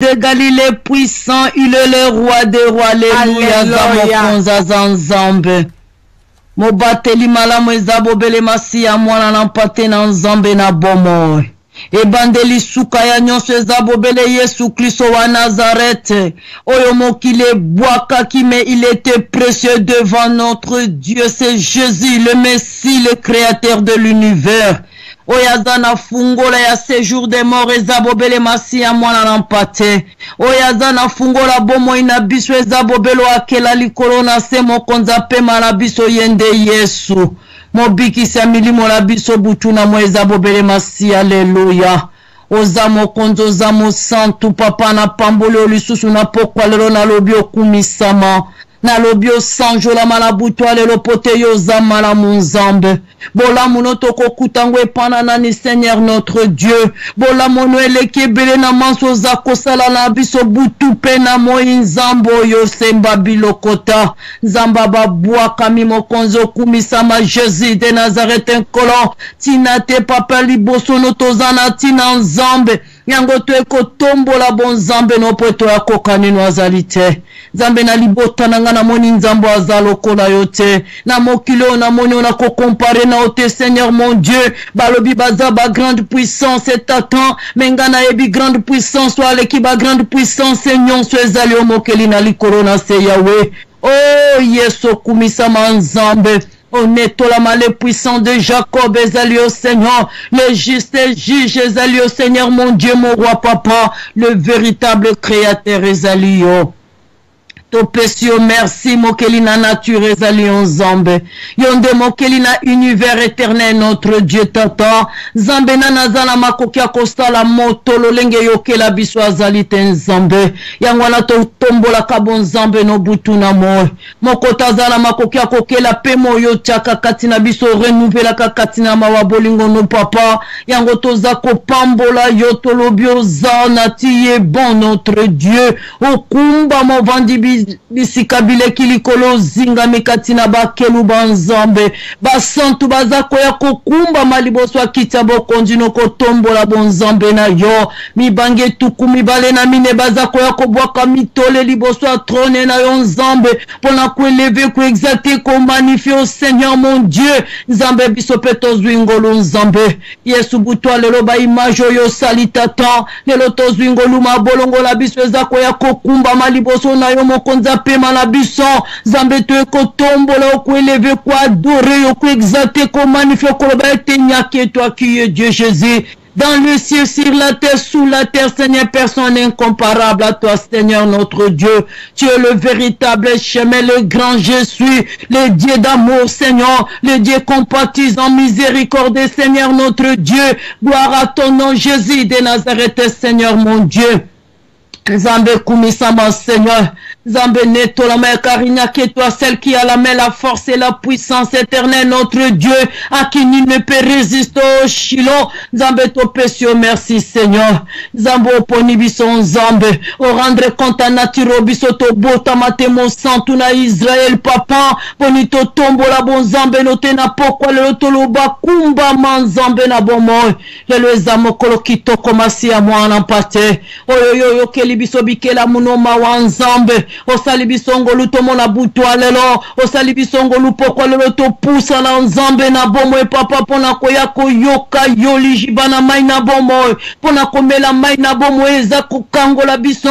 de Galilée puissant, il est le roi des rois. Alléluia. Zamokonza zanzambe. Mobateli malamu ezabobele masiya mwana na mpate na nzambe na bomo. Ebandeli suka ya nyonso ezabobele Yesu Kristo wa Nazareth. Oyo mokile bwaka mais il était précieux devant notre Dieu. C'est Jésus, le Messie, le créateur de l'univers. Oyazana fungola ya séjour des morts ezabobele masiya mwana na mpate. Oyazana fungola bomo ina biso ezabobelo akela likolo na se mokonza pema na biso yende Yesu. Mobikisa milimo la biso butuna mo ezabobele masiya. Alléluia. Oza mokonzo za mo santu papa na pambole lisusu na pokwa lelo na lobi okumisama. Na lobio sanjo la malabuto alelo pote yo zamala munzambe. Bola munoto kokutangwe pana nani Seigneur notre Dieu. Bola mono eleke bele na manso za kosala na biso butu pena mo inzambo yo semba bilokota. Zamba babua kami mokonzo kumisama Jésus de Nazareth nkolo. Tina te papa liboso notozana tina nzambe. Yango to eko tombo la bon zambe no poeto ya kokani no azalite. Zambe na libota nanga na moni nzambo azaloko na yote. Na mokilo na moni on a ko comparer na ote Seigneur mon Dieu. Balobi baza ba grande puissance et tatan. Mengana ebi grande puissance soit leki ba grande puissance Seigneur so ezali omokeli na likolo na se Yahweh. Oh Yesu kumisa manzambe. Honnêtement, les puissants de Jacob, ezali au Seigneur, les justes juges, ezali au Seigneur, mon Dieu, mon roi papa, le véritable créateur, ezali au. Topesio merci mokeli na nature ezali nzambe yonde mokeli na univers éternel notre Dieu tata nzambe na nazala makoki akosala moto lolenge yokela biso azali te nzambe yango na tombola kabo nzambe no butu na moi mokota azala makoki akokela pemo yo tiaka kati na biso renouveler kati na mawa bolingo no papa yango toza kopambola yo tolobio za na tiye bon notre Dieu okumba movandi bisikabile kilikolo zinga mikatina bakelu banzambe basantu bazako ya kokumba maliboso akita bokonzi no kotombola bonzambe na yo mibange tuku mibale na mine bazako ya kobwaka mitole liboso a trône na yo nzambe pona ko élever ko exalter ko magnifier au Seigneur mon Dieu nzambe biso peto zwingolo nzambe Yesu butwa lelo ba image yo salitata lelo to zwingolo mabolongo la biso ezako ya kokumba maliboso na yo mokonza pema la biso zambe to ekotombola ko élever ko adorer ko exalter ko magnifier ko ba tenyake toi qui est Dieu Jésus. Dans le ciel, sur la terre, sous la terre, Seigneur, personne incomparable à toi, Seigneur, notre Dieu. Tu es le véritable chemin, le grand je suis, le Dieu d'amour, Seigneur, le Dieu compatissant, miséricordieux, Seigneur, notre Dieu. Gloire à ton nom, Jésus de Nazareth, Seigneur, mon Dieu. Zambe kumisama Seigneur, Zambe neto la main carinia que toi, celle qui a la main, la force et la puissance éternelle, notre Dieu, à qui nul ne peut résister au Shilo. Zambe to pesio, merci Seigneur. Zambe oponi bison Zambe, au rendre compte à nature biso to bota mate mon sang tout na Israël papa, bonito tombo la bon Zambe note na pokwa le toloba kumba man Zambe na bon moi. Le zamo kolo kito komasi a moi en pate. Oyo keli biso bikela munoma wanzambe osali bisongo lutomo na butwa lelo osali bisongo lupokwa lelo to pusa na nzambe na bomo papa pona koya koyoka yoli jibana mai na bomo pona komela mai na bomo eza kokangola biso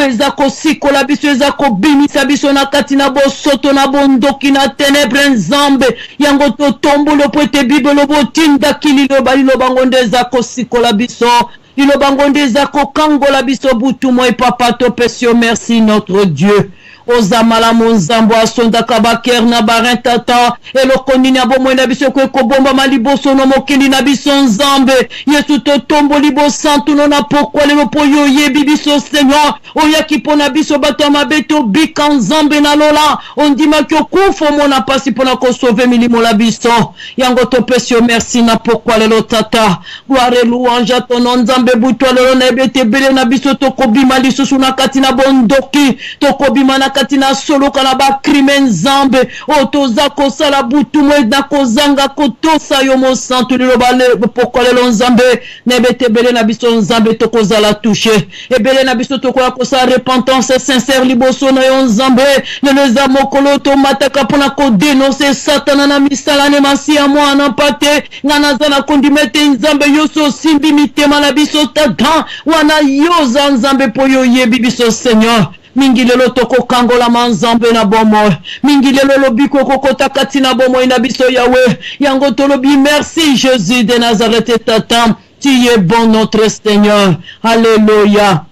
eza kosikola biso eza kobimisa biso na kati na bosoto na bondoki na ténèbres nzambe yango to tombolo poete bibelo botinda kililo balilo bango ndeza kosikola biso il bangonde zako kangola biso butu moi papa to pesio merci notre Dieu. Ozamala monzambo asonda kabaker na barentata elokoni na bomo na biso ko bomba maliboso no mokili na biso nzambe Yesu to tombo libosantu no na pokwa le poyo yebi biso Seigneur oyaki pona biso bato mabeto bika nzambe na lola ondima ki okufo mona pasi pona ko sauver milimo la biso yango to pesio merci na pokwa le tata gloire louange à ton nom nzambe buto le na ebete bele na biso to kobima lisusu na kati na bondoki to kobima na katina solo kanaba crime nzambe otoza kosala butu mwe na kozanga kotosa yo mo santu lobale pokolelo nzambe nebetebele na biso nzambe tokozala touché ebele na biso tokola kosa repentance sincère liboso na yo nzambe leleza mokolo tomataka pona ko dénoncer satana na misala ne masia mwana pate ngana zana kondimete nzambe yoso simbi mitema na biso tata wana yoza nzambe po yo yebi biso Seigneur mingi lelo toko kangola manzambe na bomo mingi lelo lobiko kokota katina bomo ina biso Yahweh yango tolobi merci Jésus de Nazareth tata tu es bon notre Seigneur alléluia.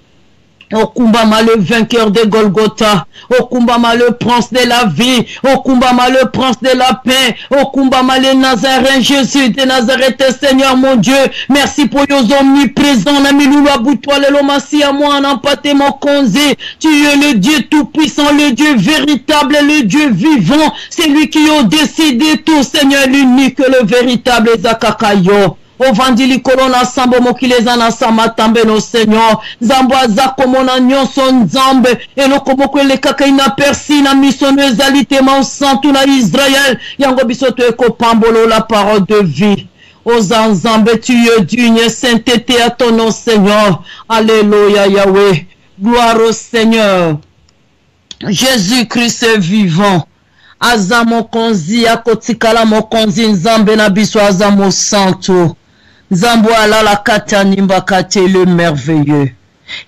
Okumbama le vainqueur de Golgotha, Okumbama le prince de la vie, Okumbama le prince de la paix, Okumbama le Nazaréen Jésus de Nazareth, Seigneur mon Dieu, merci pour les omniprésents, Namilula Boutoile, l'Omasi à moi, Nampate mon konzi, tu es le Dieu tout-puissant, le Dieu véritable, le Dieu vivant, c'est lui qui a décidé tout, Seigneur, l'unique, le véritable Zakakayo. Ovandili kolona sambo mokileza na samatambe no Seigneur zambo azako mona nyonso nzambe eloko mokwele kaka ina persi na misono ezalité ma santu na Israël yango bisoto eko pambolo la parole de vie aux nzambe tu es digne sainteté à ton nom Seigneur alléluia Yahweh gloire au Seigneur Jésus-Christ est vivant aza mokonzi akotikala mokonzi nzambe na biso aza mo santu Zambo alala kata nimba kate le merveilleux.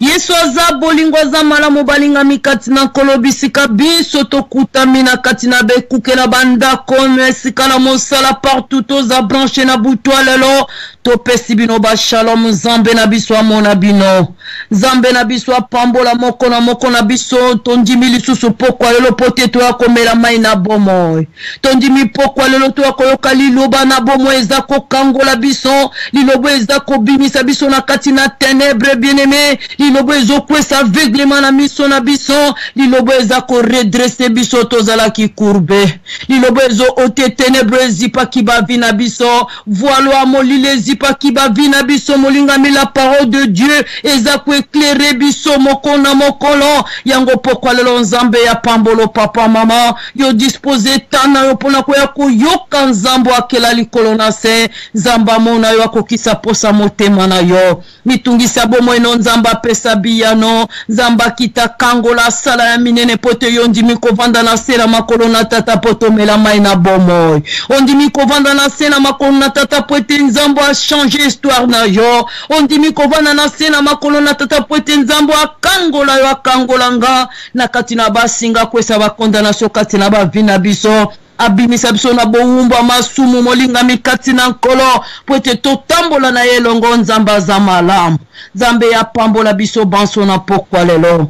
Yesu aza bolingo aza malamu balinga mikati na kolobisika biso tokuta mina katina bekuke na banda kome sika na mosala partout toza branché na butwa lelo topesi bino ba shalom zambe na biso amona bino zambe na biso pambola moko na biso tondimi lisusu pokwa lelo pote to akomela mai na bomo tondimi pokwa lelo to akoyoka liloba na bomo eza kokangola biso lilobo eza kobimisa biso na kati na ténèbres bien-aimé lilobo ezokwesa aveuglement na miso na biso lilobo eza ko redresser biso tozala ki courbe lilobo ezo ote ténèbres zipa ki bavi na biso voile amolile zipa ki bavi na biso molingami la parole de Dieu eza ko éclairer biso mokona mokolo yango pokwa lelo nzambe ya pambolo papa mama yo disposer tana yo pona ko ya koyoka nzambo akela likolo na se nzamba mona yo akokisa posa motema na yo mitungisa bomo eno nzamba pesa biyano nzamba kita kangola sala ya minene pote yo ndimi kovanda na sera makolo na tata poto mela mai na bomo ondimi kovanda na sera makolo na tata pote nzambo a changer histoire na yo ondimi kovanda na sera makolo na tata pote nzambo akangola yo akangolanga na katina basinga kwesa bakondamnation katina bavina biso abimisa biso na boumba masumu molinga mikati na nkolo pote totambola na elongo nzamba za malamu nzambe ya pambola biso banso na pokwa lelo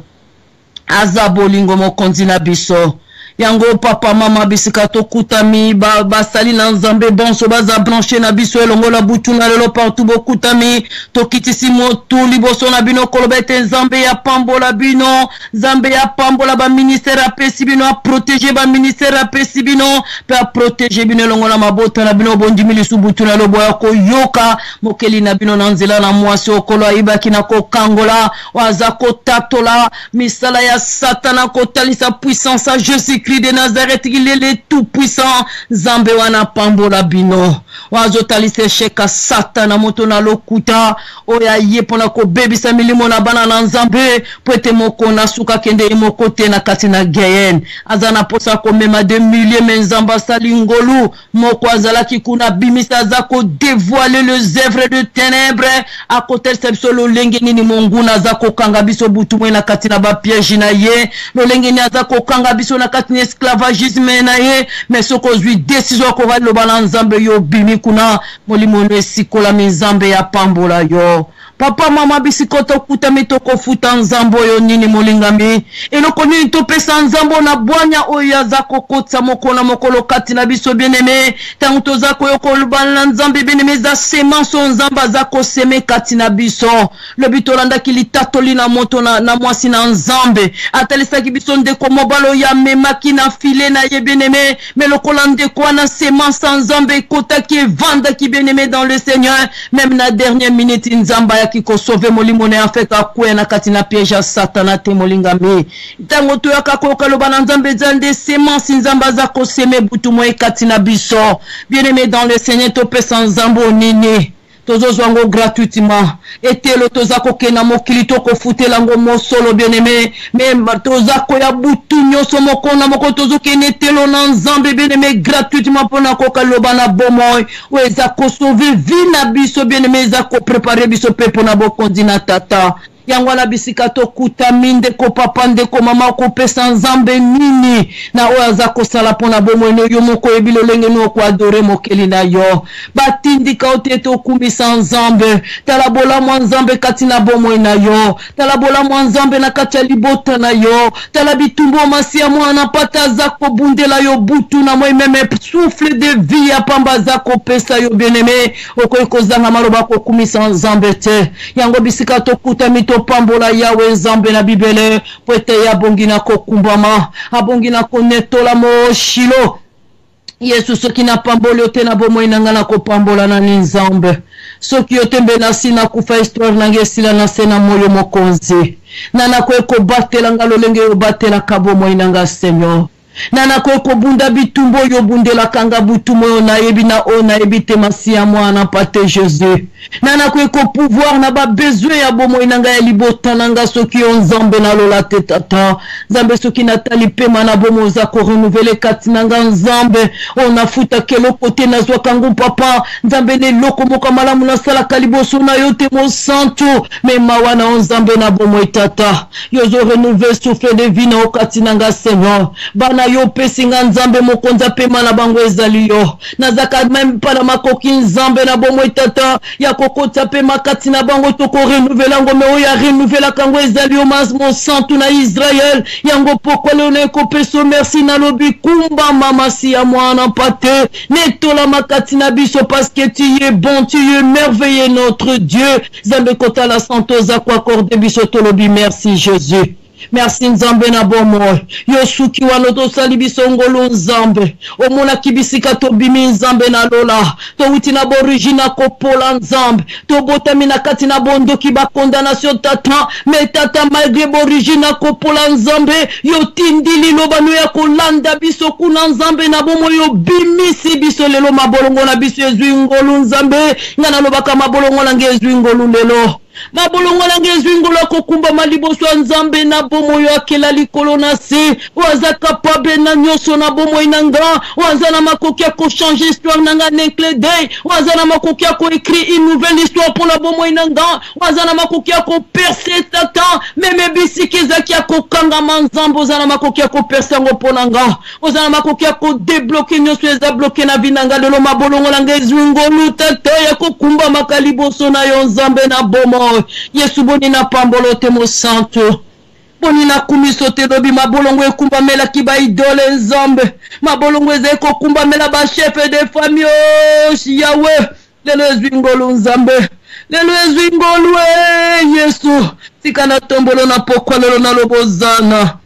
aza bolingo mokonzi na biso yango papa mama bisika tokutami basali na nzambe bonso baza branché na biso elongo la butu na lelo partout bokutami tokitisi motu liboso na bino kolobete nzambe ya pambola bino nzambe ya pambola ba ministère apesi bino a protéger ba ministère apesi bino pe a protéger bino elongo na mabota na bino bondimi lisu butu na lobo ya koyoka mokeli na bino na nzela na mwasi okolo ayibaki na kokangola waza kotatola misala ya satana kotalisa puissance à Jésus de Nazareth, il est le tout puissant. Zambe wana pambola bino. Wazo talise sheka satana moto na lokuta. Oya ye pona ko baby sa milimo na bana na nzambe. Pwete moko na suka kende imoko te na katina geyen. Azana posa ko mema de milliers menzamba salingolu. Moko azala ki kuna bimisa zako dévoiler les œuvres de ténèbres. A kotel sebsolo lenge nini monguna zako kanga biso butu mwena katina ba piège na ye. Lo lenge ni azako kanga biso na katina esclavagisme na ye mais soko zui décision ko va lo balanzambe yo bimi kuna molimo no esikola mizambe ya pambola yo papa mama bisikoto kuta mitoko futa nzambo yo nini molingami eloko nini topesa nzambo na bwanya oya zako kotsa mokona mokolo kati na biso bien-aimé tango tozako yo kolubana nzambe bien-aimé za semence nzamba zako seme kati na biso le bitolanda kilitatoli na moto na mwasi na nzambe atalisa ki biso ndeko mobalo ya memaki na file na ye bien-aimé mais le kolande kwa na semence nzambe kota ki vanda ki bien-aimé dans le Seigneur même na dernière minute nzamba ya ki ko sauve molimo ne afeka kwe na kati na piège ya satana te molingami tango to yakakoka loba na nzambe zande semence nzamba za ko seme butu mo kati na biso bien-aimé dans le Seigneur to pesa nzambo nini tozozwango gratuitement etelo tozako kena mokili toko futela ngo mosolo bien-aimé même tozako ya butu nyoso mokona moko tozokene etelo na nzambe bien-aimé gratuitement pona koka loba na bomoy weza ko sauver vie na biso bien-aimé za ko préparer biso pe pona bokondi na tata yango na bisika to kuta minde ko papa ndeko mama ko pesa nzambe nini na oyo za ko sala pona bomoy yo moko ebilo lenge no ko adorer mokeli na yo batindika oteto kumisa nzambe talabola mwa nzambe kati na bomoy na yo talabola mwa nzambe na kati ya libota na yo talabitumbo masia mwana pata za ko bundela yo butu na moi meme souffle de vie ya pamba za ko pesa yo bien-aimé okoy kozanga maloba ko kumisa nzambe te yango bisika to kuta mito pambola yawe nzambe na bibele pwete ya bongina ko kumbama abongina ko netola mo shilo Yesu soki na pambolo te na bomo inanga na ko pambola na nzambe soki yotembe na sina kufa histoire nange sila na sena moyo mokonzi nana ko eko batela ngalo lenge yo batela kabo mo inanga Seigneur nana ko eko bunda bitumbo yo bundela kanga butumo na yebi na ona ebite masia mwana pate Jésus nana ko eko pouvoir na ba besoin ya bomo inanga ya libota nanga soki on nzambe na lola te tata nzambe soki natali pema na bomo za ko renouveler kati nanga nzambe ona futa kelo kote na zwa kangu papa nzambe ne loko moko malamu na sala kaliboso na yote mo santo me mawana on nzambe na bomo tata yo zo renouveler souffle de vie na okati nanga Seigneur bana yo pesinga nzambe mokonza pema na bango ezali yo nazaka même pas na makoki nzambe na bomo tata ya kokota pe makati na bango toko renouveler ngo me oya renouveler kango ezali yo mon santu na Israël yango pokole one ko peso merci na lobi kumba mama si ya mwana pate netola makati na biso parce que tu es bon tu es merveilleux notre Dieu zambe kota la santoza ko accorde biso to lobi merci Jésus merci nzambe na bomo yo suki wano to salibiso ngolo nzambe omona kibisika to bimi nzambe na lola to wuti na borigina ko pola nzambe to botami na kati na bondo ki ba condamnation tata mais tata malgré borigina ko pola nzambe yo tindili lobano ya ko landa biso kuna nzambe na bomo yo bimisi biso lelo mabolongo na biso ezwi ngolo nzambe ngana lobaka mabolongo na ngezwi ngolo lelo mabolongo na ngezwi ngolo ko kumba maliboso nzambe na bomo yo akela likolo na se waza capable na nyoso na bomo inanga waza na makoki ko changer histoire nanga n'enclé day waza na makoki ko écrire une nouvelle histoire pour la bomo inanga waza na makoki ko percer tata meme bisiki zaki ko kanga manzambo za na makoki ko percer ngo ponanga waza na makoki ko débloquer nyoso eza bloquer na vinanga lelo mabolongo na ngezwi ngolo tata ya ko kumba makaliboso na yo nzambe na bomo Yesu boni na pambolo te mo santo boni na kumiso te lobi mabolongo ekumba mela kiba idole nzambe mabolongo ezeko kumba mela ba chef de famille Yahweh lelo ezwi ngolo nzambe lelo ezwi ngolo Yesu tikana tombolo na pokwa lelo na lobozana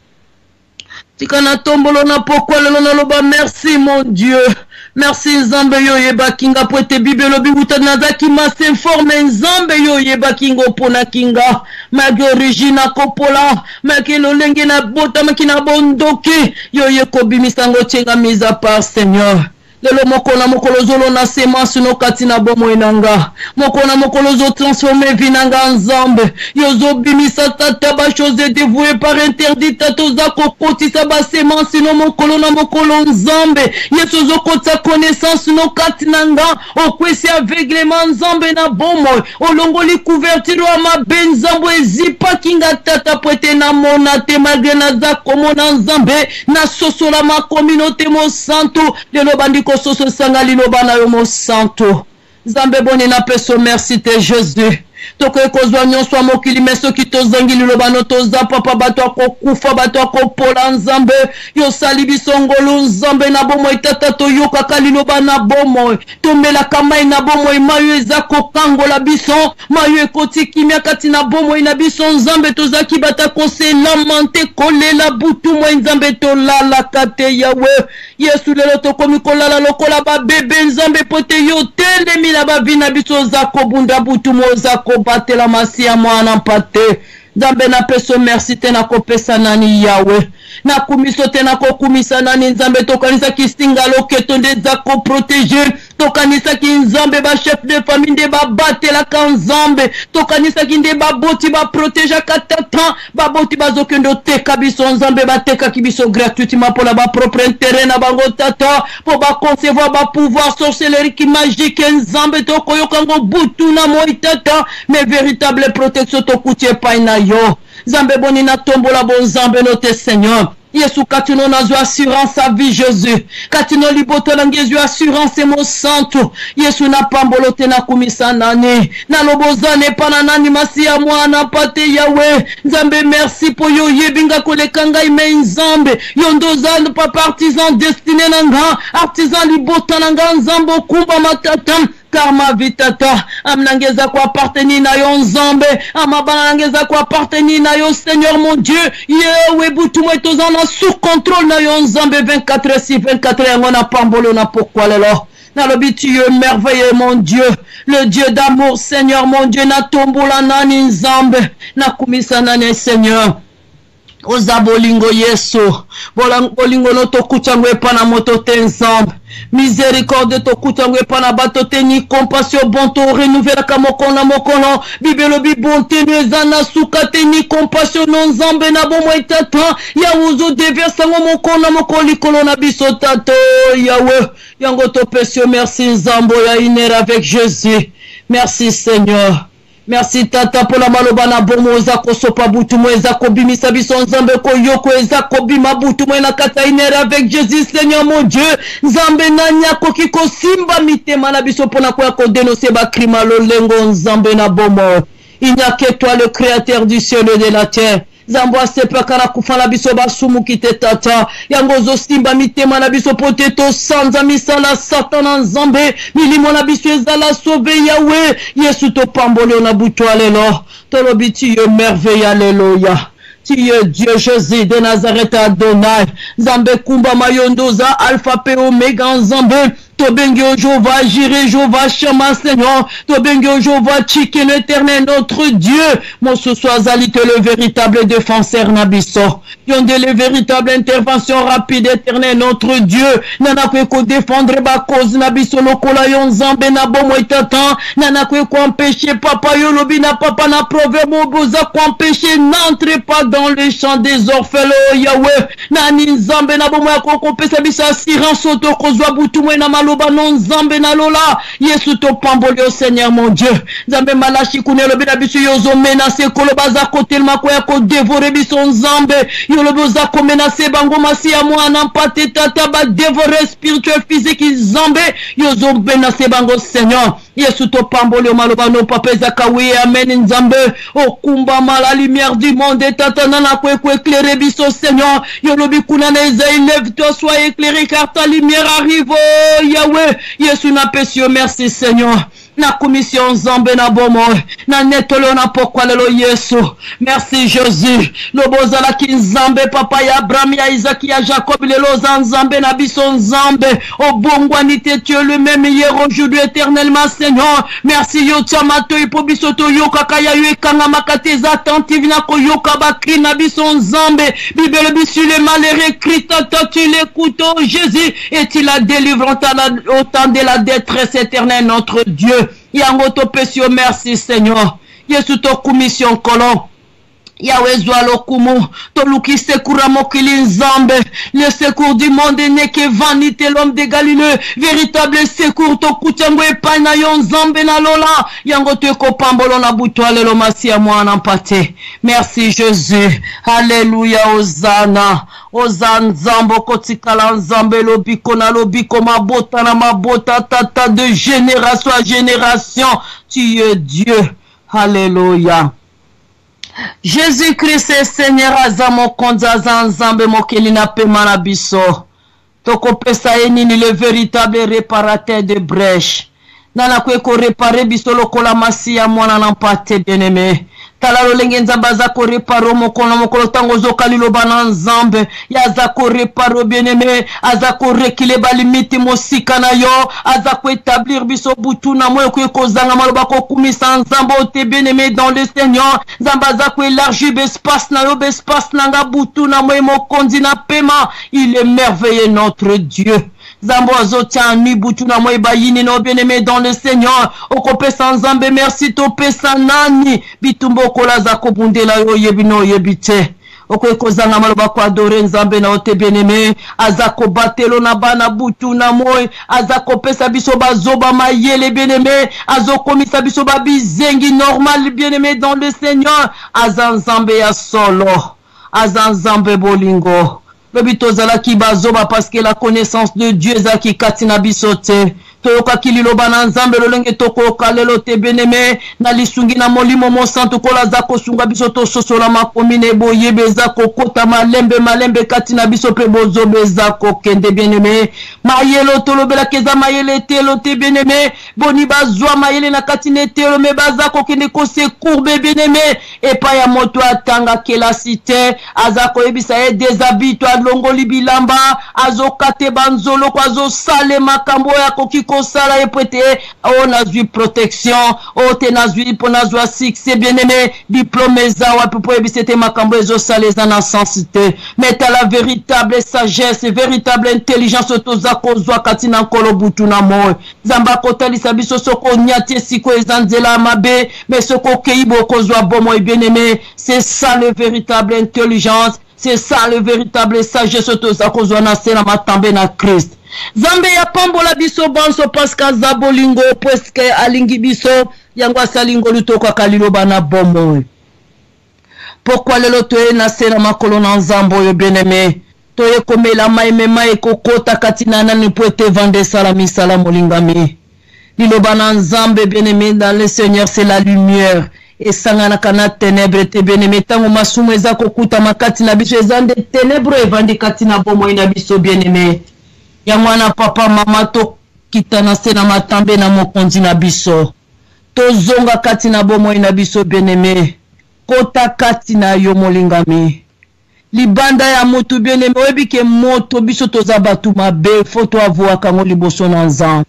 tikana tombolo na pokwa lelo na loba merci mon Dieu merci nzambe yo yeba kinga poete bibelo bibuta nazaki masinforme nzambe yo yeba kingo pona kinga magi origina kopola magi lolenge na bota makina bondoki yo yeko bimisango chenga mise à part Seigneur lelo mokona mokolozo na semence no katina bomo inanga mokona mokolozo transformer vinanga nzambe yozo bimisa tata ba chose dévouée par interdit tatoza kokoti sa ba semence no mokolo na mokolo nzambe yeso zo kota connaissance no katinanga okwesi aveuglement nzambe na bomo olongoli couverture wa mabenzambo ezipa kinga tata poete na monate malgré na za komona nzambe na sosola ma communauté mo santo lelo bandiko soso sangali no bana yo mo santo nzambe boni na peso merci te Jésus toko ekozwa nyonso mokili meso kitozangili lobano toza papa bato akokufa bato akopola nzambe yo sali biso ngolu nzambe na bomo itata toyoka kali lobana bomo tomela kamai na bomo mayo eza kokangola biso mayo ekoti kimia kati na bomo ina biso nzambe tozaki bata kose lamante kolela butu mo nzambe tolala kate yawe Yesu lelo tokomi kolala lokola ba bebe nzambe pote yo tendemi la ba vina biso za kobunda butu mo za ko bobatela masiya mwana mpate. Nzambe na peso merci te na kopesa nani Yahweh. Na kumiso te na kokumisa nani Nzambe tokanisa kisinga loketo ndeza ko protéger. Tokanisa ki Nzambe ba chef de famille nde ba batela ka Nzambe. Tokanisa ki nde ba boti ba protéger katata. Ba boti ba zokendo teka biso Nzambe ba teka ki biso gratuitement pour la ba propre intérêt na bango tata. Pour ba concevoir ba pouvoir sorcellerie qui magique Nzambe toko yokango butu na moi tata. Mais véritable protection tokutie pa ina yo. Nzambe boni na tombola bon Nzambe note Seigneur. Yesu katino na zo assurance à vie Jésus. Katino liboto na ngezu assurance mo santo. Yesu na pambolote na kumisa nani. Na lobozane pana nani masiya mwana pate Yahweh. Nzambe merci pour yo yebinga kolekanga ime Nzambe. Yondozane pa partisan destiné nanga. Artisan liboto nanga Nzambo kumba matatam. Karma vitata amnangeza kwa appartenir na yo Nzambe amabana nangeza kwa appartenir na yo Seigneur mon Dieu yewe butu mwetoza na sous contrôle na yo Nzambe 24/24 ngona pambolo na pourquoi lelo na lobi tu es merveilleux mon Dieu le Dieu d'amour Seigneur mon Dieu na tombola nani Nzambe na kumisa nani Seigneur oza bolingo Yesu bolingo no tokutango epana moto te Nzambe miséricorde tokutango epana bato te ni compassion bon to renouveler ka mokona mokono bibelo bi bonté nezana suka te ni compassion non Nzambe na bomo itata ya uzo déverser mokona mokoli kolona biso tato Yahweh yango to pesio merci Nzambo ya inera avec Jésus merci Seigneur. Merci tata pour la malobana bomo ezako sopa butu mo ezako bimisa biso Nzambe ko yoko ezako bima butu mo na kata inera avec Jésus Seigneur mon Dieu Nzambe nanya ko kiko simba mitema na biso pona ko dénoncer ba crime lolengo Nzambe na bomo il n'y a que toi le créateur du ciel et de la terre Zambo asepa kana kufala biso basumu kite tata yango zo simba mitema na biso poteto sanza misala satana Nzambe milimo na biso ezala sauver Yahweh Yesu to pambolo na buto alelo tolobi tu es merveilleux alléluia tu es Dieu Jésus de Nazareth Adonai Nzambe kumba mayondoza alpha pe omega Nzambe Tobengi au Jéhovah, Jireh, Jéhovah, Shama, Seigneur. Tobengi au Jéhovah, Tchike, l'éternel, notre Dieu. Mon ce soir, Zalite, le véritable défenseur, Nabiso. Yonde, le véritable intervention rapide, éternel, notre Dieu. Nana ko défendre ba cause, Nabiso, lokola, yon zambe, nabo, moitatan. Nana ko empêcher, papa, yolobi, na papa, na proverbe, boza, ko empêcher, n'entrez pas dans le champ des orphelins, Yahweh. Nani, zambe, nabo, moya, ko pesa, bisa, siran, soto, kozwa, butu, moya, loba non Nzambe na lola Yesu to pamboli au Seigneur mon Dieu Nzambe malashi kunelo bina bisu yozo menase koloba za kotel mako ya ko dévorer biso Nzambe yolobo za ko menacer bango masi ya mwana mpate tata ba dévorer spirituel physique Nzambe yozo menacer bango Seigneur Yesu to pamboli au maloba no papeza kawi amen Nzambe okumba mala lumière du monde tata nana ko éclairer biso Seigneur yolobi kunana lève-toi sois éclairé car ta lumière arrive Yahweh, Yesu na pesio merci Seigneur. Na commission Nzambe na bomo na netolo na pourquoi lelo Yesu merci Jésus lobozala ki Nzambe papa ya Abraham ya Isaac ya Jacob lelo Nzambe na biso Nzambe obongwa nite tu le même hier aujourd'hui éternellement Seigneur merci yo tamato ipobiso to yoka kaya yo ekanga makateza attentive na ko yoka bakri na biso Nzambe Bible bisu le malheureux crie tata tu l'écoutes Jésus et il a délivré au temps de la détresse éternelle notre Dieu Yango to pesio merci Seigneur Yesu to commission kolon Yahweh Zoualo Kumu, Toluki Sekura Mokili Nzambe, le secours du monde n'est que vanité, l'homme de Galilée, véritable secours, Tokutango et Panayon Nzambe na Lola, Yango Teko Pambolo na Boutoile, le Massia Moana Pate. Merci Jésus, Alléluia, Hosanna, Hosanna Nzambo Kotikala Nzambe, Lobiko na Lobiko, Mabota na Mabota, Tata de génération à génération, tu es Dieu, Alléluia. Jésus-Christ est Seigneur azamo konzaza Nzambe mokeli na pema na biso. Toko pesa enini le véritable réparateur de brèche. Nana kwe ko réparer biso lokola masi ya mwana na mpate bien-aimé. tala lolenge nzambe aza koreparo mokolo tango zokali loba na nzambe yaza koreparo bien-aimé aza korekile balimiti mosika na yo aza koétablir biso butu na moyo kozanga maloba kokumisa nzambe ote bien-aimé dans le Seigneur nzambe aza koélargir bespace na yo bespace nanga butu na moyo mokonzi na pema il est merveilleux notre Dieu Zambo azotia ni butu na moyo bayini no bien-aimé dans le Seigneur okopesa nzambe merci topesa nani bitumbo kola za kobundela yo yebino yebite okokozanga maloba ko adore nzambe na ote bien-aimé azako batelo na bana butu na moyo azako pesa biso bazoba mayele bien-aimé azokomisa biso babizengi normal bien-aimé dans le Seigneur azanzambe ya solo azanzambe bolingo Lobi tozala ki bazoba parce que la connaissance de Dieu zaki katina bisote. Toyoka kililoba na nzambe lolenge toko kalelo te bien-aimé na lisungi na molimo mo santo kola zako sunga biso to sosola makomine boyebe zako kota malembe katina biso pe bozobe zako kende bien-aimé mayelo tolobela keza mayele telo te bien-aimé boni bazwa mayele na katine telo me bazako kende ko se courbe bien-aimé et pa ya moto atanga kela cité azako ebisa e déshabito alongoli bilamba azokate banzolo kwa zo sale makambo ya kokiko sala epwete on a eu protection o tenazui ponazwa succès bien-aimé diplôme za wa popo ebisete makambo ezo sale za na sensité mais ta la véritable sagesse véritable intelligence toza kozwa katina nkolo butu na moyo zamba kotalisa biso soko nyati siko ezanzela mabe mais soko keibo kozwa bomo bien-aimé c'est ça le véritable intelligence c'est ça le véritable sagesse toza kozwa na sena matambe na Christ Zambe ya pambola biso banso paska zabolingo pweske alingi biso yango asalingo lutoko kalilo bana bomo. Pourquoi lelo toye na sena makolo na nzambo yo bien-aimé toye komela maimema ekokota katina nani poete vande salami salam olingami. Lilo bana nzambe bien-aimé dans le Seigneur c'est la lumière. Et sangana kana ténèbres te bien-aimé tango masumu eza kokuta makati na biso ezande ténèbres evandi katina bomo ina biso bien-aimé. Ya mwana papa mama to kitana sena matambe na mokonzi na biso to zonga kati na bomo ina biso bien-aimé kota kati na yo molingami libanda ya motu bien-aimé oyebike moto biso toza batu mabe foto avua kango liboso na nzambe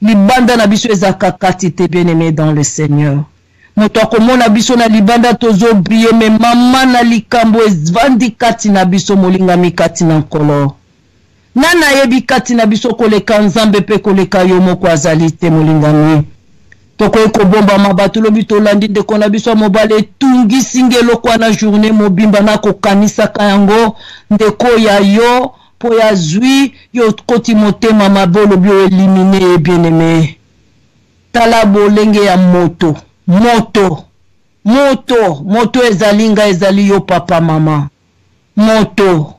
libanda na biso ezaka kati te bien-aimé dans le Seigneur moto akomona biso na libanda tozo briller me mama na likambo ezvandi kati na biso molingami kati na nkolo Nana yebi kati na biso koleka nzambe pe koleka yo moko azali te molingami. Toko eko bomba mabatu lobi tolandi ndeko na biso mobale tungi singelo kwa na journée mobimba na kokanisa kayango ndeko ya yo po ya zui yo koti motema mabolo bio eliminer bien-aimé. Tala bolenge ya moto ezalinga ezali yo papa mama. Moto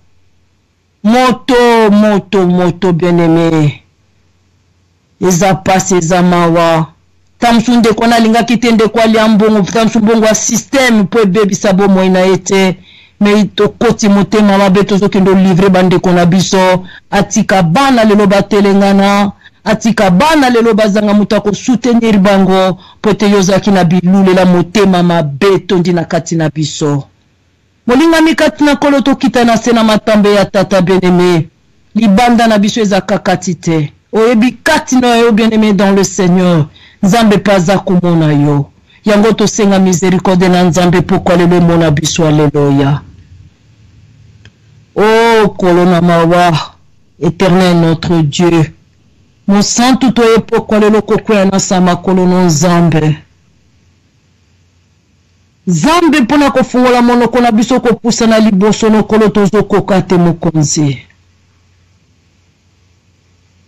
bien-aimé. Eza passe eza mawa. Tamsunde kona linga kitende kwa liambongo. Tamsumbongo wa système po baby sabo moina ete. Me to koti motema mabeto zo kendo livre bande kona biso. Atika bana lelo batelengana. Atika bana lelo bazanga mutako soutenir bango. Pote yozaki na bilule la motema mabeto ndina kati na biso. Molinga mikati na kolo to kita na sena matambe ya tata bien-aimé. Libanda na biso ezaka katite. Oyebi kati na yo bien-aimé dans le Seigneur. Nzambe paza kumona yo. Yango to senga miséricorde na nzambe pokwa lelo mona biso alléluia. Oh kolona mawa. Éternel notre Dieu. Mon sang tout oye pokwa lelo kokwe na sama kolono nzambe. Zambe pona kofungola monoko na biso kopusa na liboso nokolo tozokoka te mokonzi.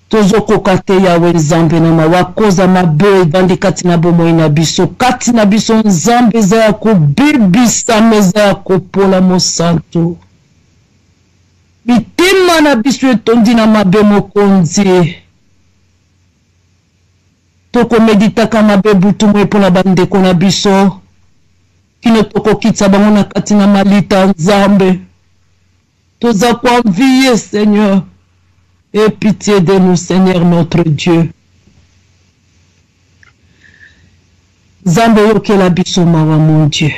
Tozokoka te yawe nzambe na mawakoza mabe evandi kati na bomoi na biso. Kati na biso nzambe eza ya kobebisa meza ya kopola mosantu. Bitima na biso etondi na mabe mokonzi. Toko meditaka mabe butu mwe pona bandeko na biso. Kino toko kitsa bango na kati na malita nzambe. Toza kwa envier Seigneur. Aie pitié de nous Seigneur notre Dieu. Nzambe yokela biso mawa mon Dieu.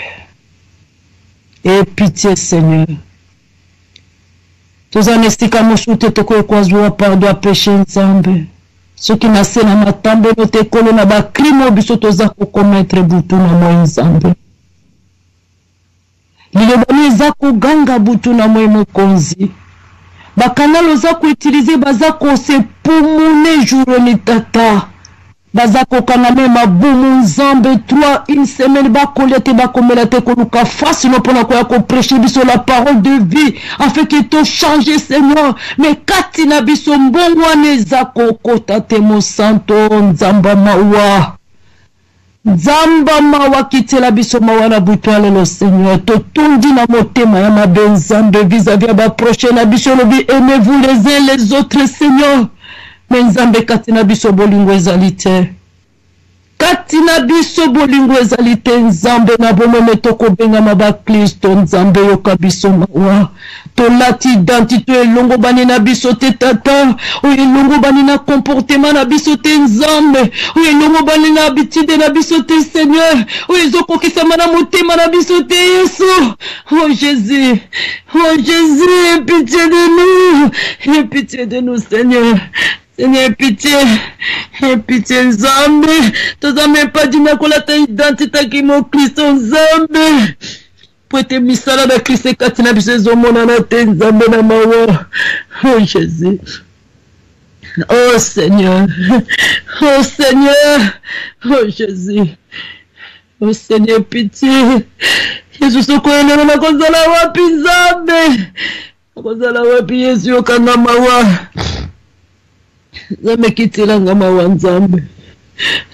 Et pitié, Seigneur. Tous en estika moshute toko ekwazwa pardon à péché nzambe. Ce qui n'a pas na matambe no te kolo na ba crime biso toza ko commettre butu na mo nzambe. Lilobani za ko ganga butu na mo mokonzi. Bakanalo za ko utiliser baza ko se pumune jour ni tata. Bazako kaname mabumu nzambe 1 semaine bakolete bakomelate koluka facile pona ko prêcher biso la parole de vie afin que to changer Seigneur mais katina biso mbongwa nezako kota temo santo nzamba mawa kitela biso mawa na butwale lo Seigneur to tundi na motema ya mabenzambe vis-à-vis ba prochain na biso lobi aimez-vous les uns les autres Seigneur. Nzambe katina biso bolingo ezalite. Katina biso bolingo ezalite nzambe na bomeme toko benga maba Kristo nzambe yoka biso mawa. To lati identité elongo bani na biso te tata. O elongo bani na comportement na biso te nzambe. O elongo bani na habitude na biso te Seigneur. O ezoko kisama na motema na biso te Yesu. Oh Jésus. Oh Jésus, aie pitié de nous. Aie pitié de nous Seigneur. Seigneur, pitié, Nzambe. Toza même pas dit na kola ta identité qui mon Christ Nzambe. Poete misala na Christ katina biso zomona na te Nzambe na mawa. Oh Jésus. Oh Seigneur. Oh Seigneur. Oh Jésus. Oh Seigneur, pitié. Jésus okoyena na kozala wapi Nzambe. Kozala wapi Yesu yokanga mawa. Zame kitila ngama wa Nzambe.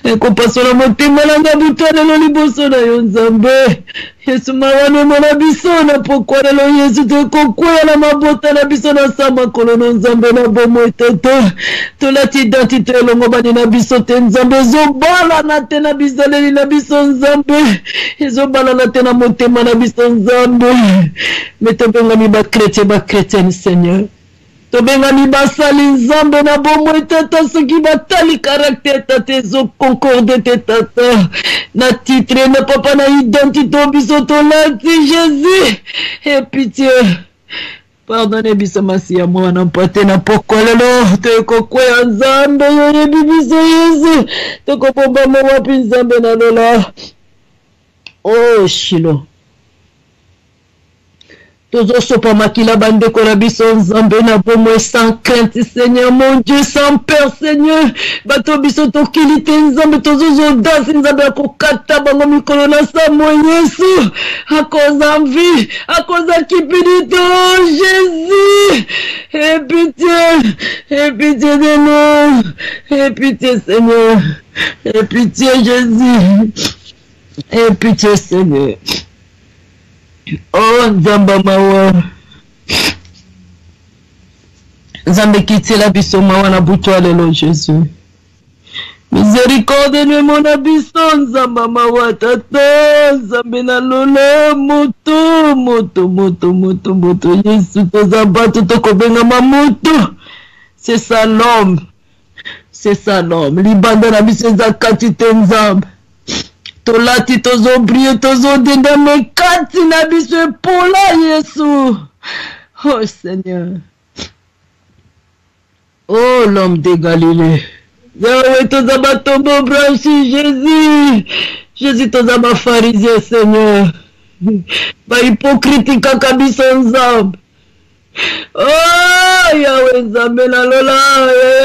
Eko pasola motema langa butane lo liboso na yo Nzambe. Yesu mawane mona biso na pokwala lo Yesu te kokwela na mabota na biso na sama kolono Nzambe na bomo etata. Tolati identité longo bani na biso te Nzambe zo bala na te na bizaleli na biso Nzambe. Zo bala na te na motema na biso Nzambe. Metobenga mi ba chrétien Seigneur. Tobenga ni basali Nzambe na bomo etata soki batali caractère tate zo concorde te tata na titre na papa na identité biso tolati Jésus et pitié pardonnez biso masi ya mwana mpate na pokolelo tokokwe Nzambe yo bibiso Yesu tokopomba mo wapi Nzambe na lola oh Shilo Tozo sopa makila bande korabiso Nzambe na bomo sans crainte Seigneur mon Dieu sans peur Seigneur bato biso tokilite Nzambe tozo zodansi Nzambe akokata bango mikolo na samo Yesu à cause envie à cause kipidito oh Jésus aie pitié de nous aie pitié Seigneur aie pitié Jésus aie pitié Seigneur. Oh Nzamba mawa Nzambe kitela biso mawa na butwa lelo Jésus. Miséricorde ne mon abisso Nzamba mawa tata Nzambe na lola moto Yesu tozaba tokobenga mamutu. C'est ça l'homme. Libanda na biso zakati te Nzambe. Tolati tozo brie tozo denda me kati na biso pola Yesu. Oh Seigneur. Oh l'homme de Galilée. Yahweh toza batombo branchi Jésus toza ba pharisien Seigneur. Ba hypocrite kaka biso Nzambe. Oh Yahweh Nzambe na lola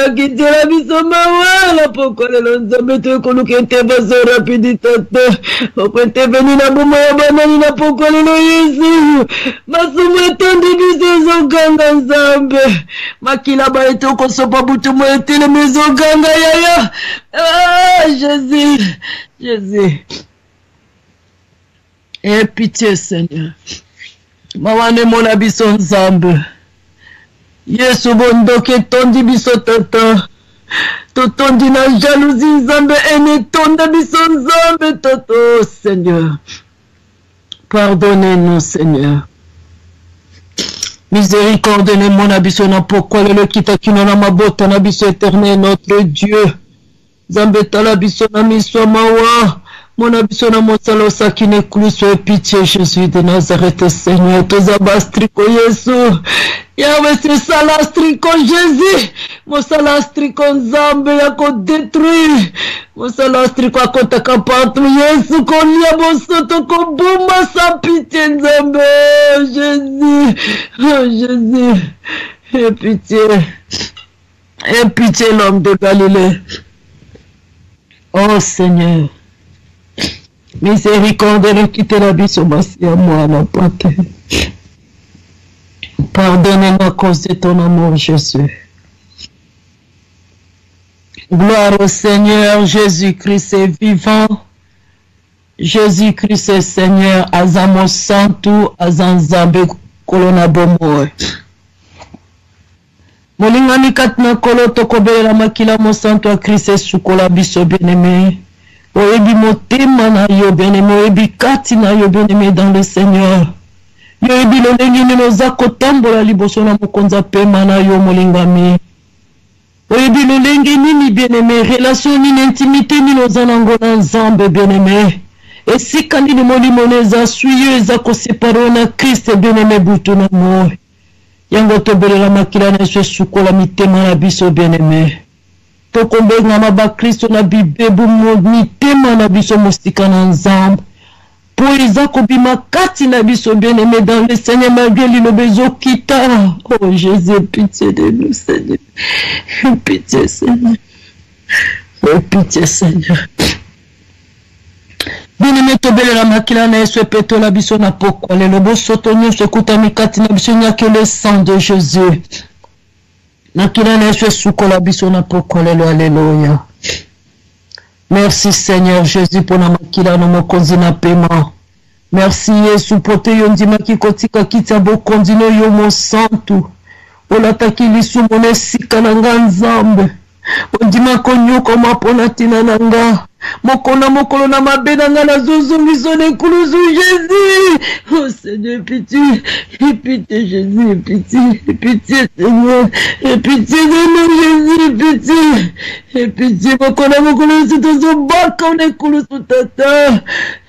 ya kitela biso mawala pokolelo Nzambe te kolukete baso rapidi tata okwete veni na bomo ya banani na pokolelo Yesu masumu etondi biso ezoganga Nzambe makila ba eto kosopa butu mo etele mezoganga yaya ah Jésus aie pitié Seigneur. Mawane mona biso Nzambe. Yesu bondoke tondi biso tata. Totondi na jalousie Nzambe ene tonda biso Nzambe toto Seigneur. Pardonnez-nous Seigneur. Miséricorde ne mona biso na pokwa lelo kitakino na mabota na biso éternel notre Dieu. Nzambe tala biso na miso mawa. Mon abisona mosalo sakine kuliswe pitié Jésus de Nazareth Seigneur tozabastriko Yesu Yahweh c'est salastriko Jésus mon salastriko nzambe yako détruire mon salastriko akotaka partout Yesu kolia bosoto kobuma sans pitié nzambe Jésus oh Jésus aie pitié l'homme de Galilée oh Seigneur miséricorde ne quitte la vie sur à moi, la Pâté. Pardonne-moi à cause de ton amour, Jésus. Gloire au Seigneur, Jésus-Christ est vivant. Jésus-Christ est Seigneur, Azamo Santu, Azanzambe, Kolona Bomo. Molingani katna kolo tokobele la makila mo santo a Christ sukola biso bien-aimé. Oebi motema na yo bien-aimé, oebi kati na yo bien-aimé dans le Seigneur. Yoebi lolengi nino zako tambola liboso na mokonza pema na yo molingami. Oebi lolengi nini bien-aimé, relation nini intimité nino zanango na nzambe bien-aimé. Esika nini molimo neza suyo ezako separo na Christ bien-aimé butu na mo. Yango tobelela makila na Yesu sukola mitema na biso bien-aimé. Tokombenga maba Kristo na bibebu mitema na biso mosika na nzambe. Po ezako bima kati na biso bien-aimé dans le Seigneur malgré lilobezo kita. Oh Jésus, pitié de nous Seigneur. Pitié Seigneur. Oh pitié Seigneur. Bien-aimé tobelela makila na Yesu peto la biso na pokwa lelo bosoto nyonso ekutami kati na biso nyake le sang de Jésus. Nakila na Yesu sukola biso na pokwa lelo alléluia. Merci Seigneur Jésus pour na makila no mokonzi na pema. Merci Yesu pote yo ndima kikotika kitya bokonzi no yo mo santu. Olataki lisu mone sika na nga nzambe. Ondima konyoko mapona tina na nga. Mokona mokolo na mabe na nga na zozo misone kuluzu Jésus. Oh Seigneur, pitié Jésus, pitié Seigneur, pitié de nous Jésus, pitié mokona mokolo sitozo baka one kuluzu tata.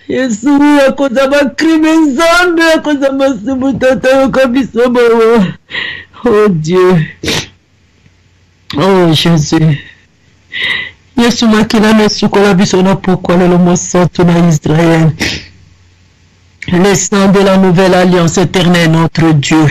Yesu akoza makrime nzambe akoza masumu tata yokabiso bawa. Oh Dieu, oh Jésus. Yesu makila ne sukola biso na pokwa lelo mosantu na Israël. Le sang de la nouvelle alliance éternelle notre Dieu.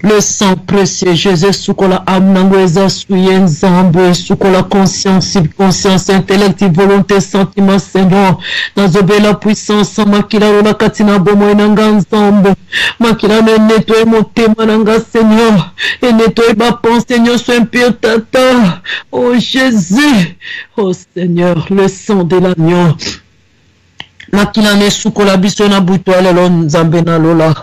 Le sang précieux Jésus sukola amnango eza suye nzambe sukola conscience intellect volonté sentiment Seigneur nazobe la puissance makila rola katina bomo nanga nzambe makila ne nettoyer motema nanga Seigneur et nettoyer ma pensée nyonso impure tata. Oh Jésus, oh Seigneur, le sang de l'agneau makila ne sukola biso na buto lelo nzambe na lola.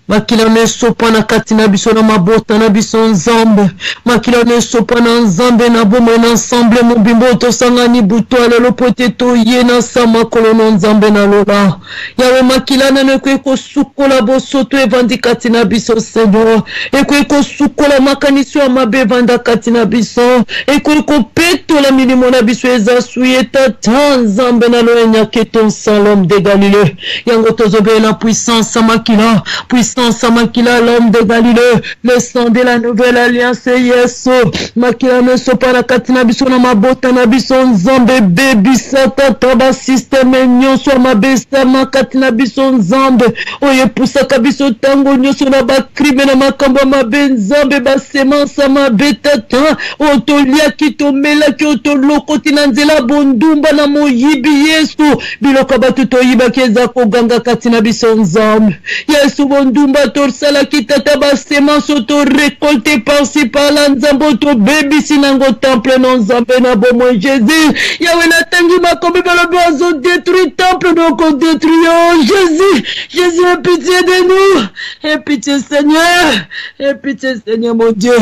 Makila ne sopa na katina biso na mabota na biso nzambe. Makila ne sopa na nzambe na bomo na ensemble mobimbo to sangani buto alelo pote to ye na sama kolono nzambe na lola. Yawe makila na kweko sukola bosoto evandi katina biso Seigneur. Kweko sukola makaniso ya mabe vanda katina biso. Kweko peto la minimo na biso eza suye tata nzambe na lo enyake ton salom de Galilée. Yango tozobe la puissance makila. Puissance makila l'homme de Galilée, le sang de la nouvelle alliance Yesu. Makila ne sopa na katina biso na mabota na biso nzambe baby sata toba système nyonso mabesta makatina biso nzambe. Oye pusaka biso tango nyonso na bakrime na makambo mabe nzambe ba semence mabe tata. Otolia kitomela ki otoloko tina nzela bondumba na moyibi Yesu. Biloko batu toyiba keza koganga katina biso nzambe. Yesu bondumba torsala kitata ba semence to récolté par-ci par-là nzambo to baby sinango temple non nzambe na bomo Jésus. Yawe na tangi makombe balobi azo détruit temple donc on détruit. Oh Jésus, Jésus aie pitié de nous. Aie pitié Seigneur. Aie pitié Seigneur mon Dieu.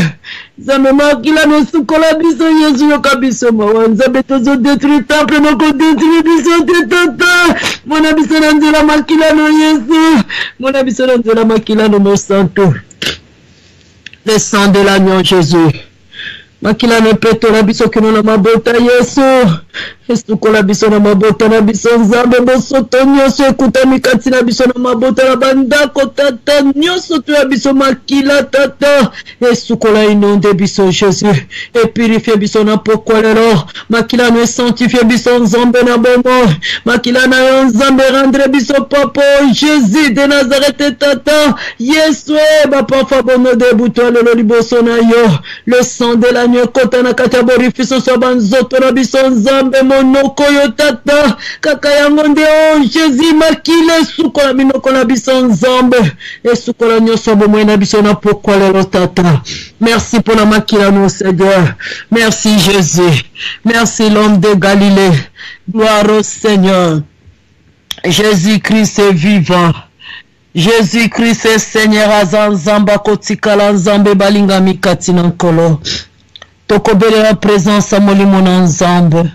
Nzambe makila no sukola biso Yesu yoka biso mawa nzambe tozo détruit temple donc on détruit biso tata. Mona biso na nzela makila no Yesu. Mona biso na nzela makila no mo santo. Le sang de l'agneau Jésus. makila ne peto na biso kino na mabota Yesu esukola biso na mabota na biso Nzambe bosoto nyonso ekutami kati na biso na mabota na bandako tata nyonso to ya biso makila tata esukola inonde biso Jésus epurifie biso na pokwa lelo makila no sanctifie biso Nzambe na bomo makila na yo Nzambe rendre biso papa Jésus de Nazareth tata Yesu parfois bono de buto lelo liboso na yo le sang de l'agneau kota na kati ya borifiso so banzoto na biso Nzambe monoko yo tata kaka yango nde Jésus makile sukola minoko na biso Nzambe esukola nyonso bomoi na biso na pokwa lelo tata. Merci pour la makila no Seigneur. Merci Jésus. Merci l'homme de Galilée. Gloire au Seigneur. Jésus-Christ est vivant. Jésus-Christ est Seigneur azanzamba kotikala nzambe balinga mikati na nkolo. Tokobele la présence à molimo na nzambe.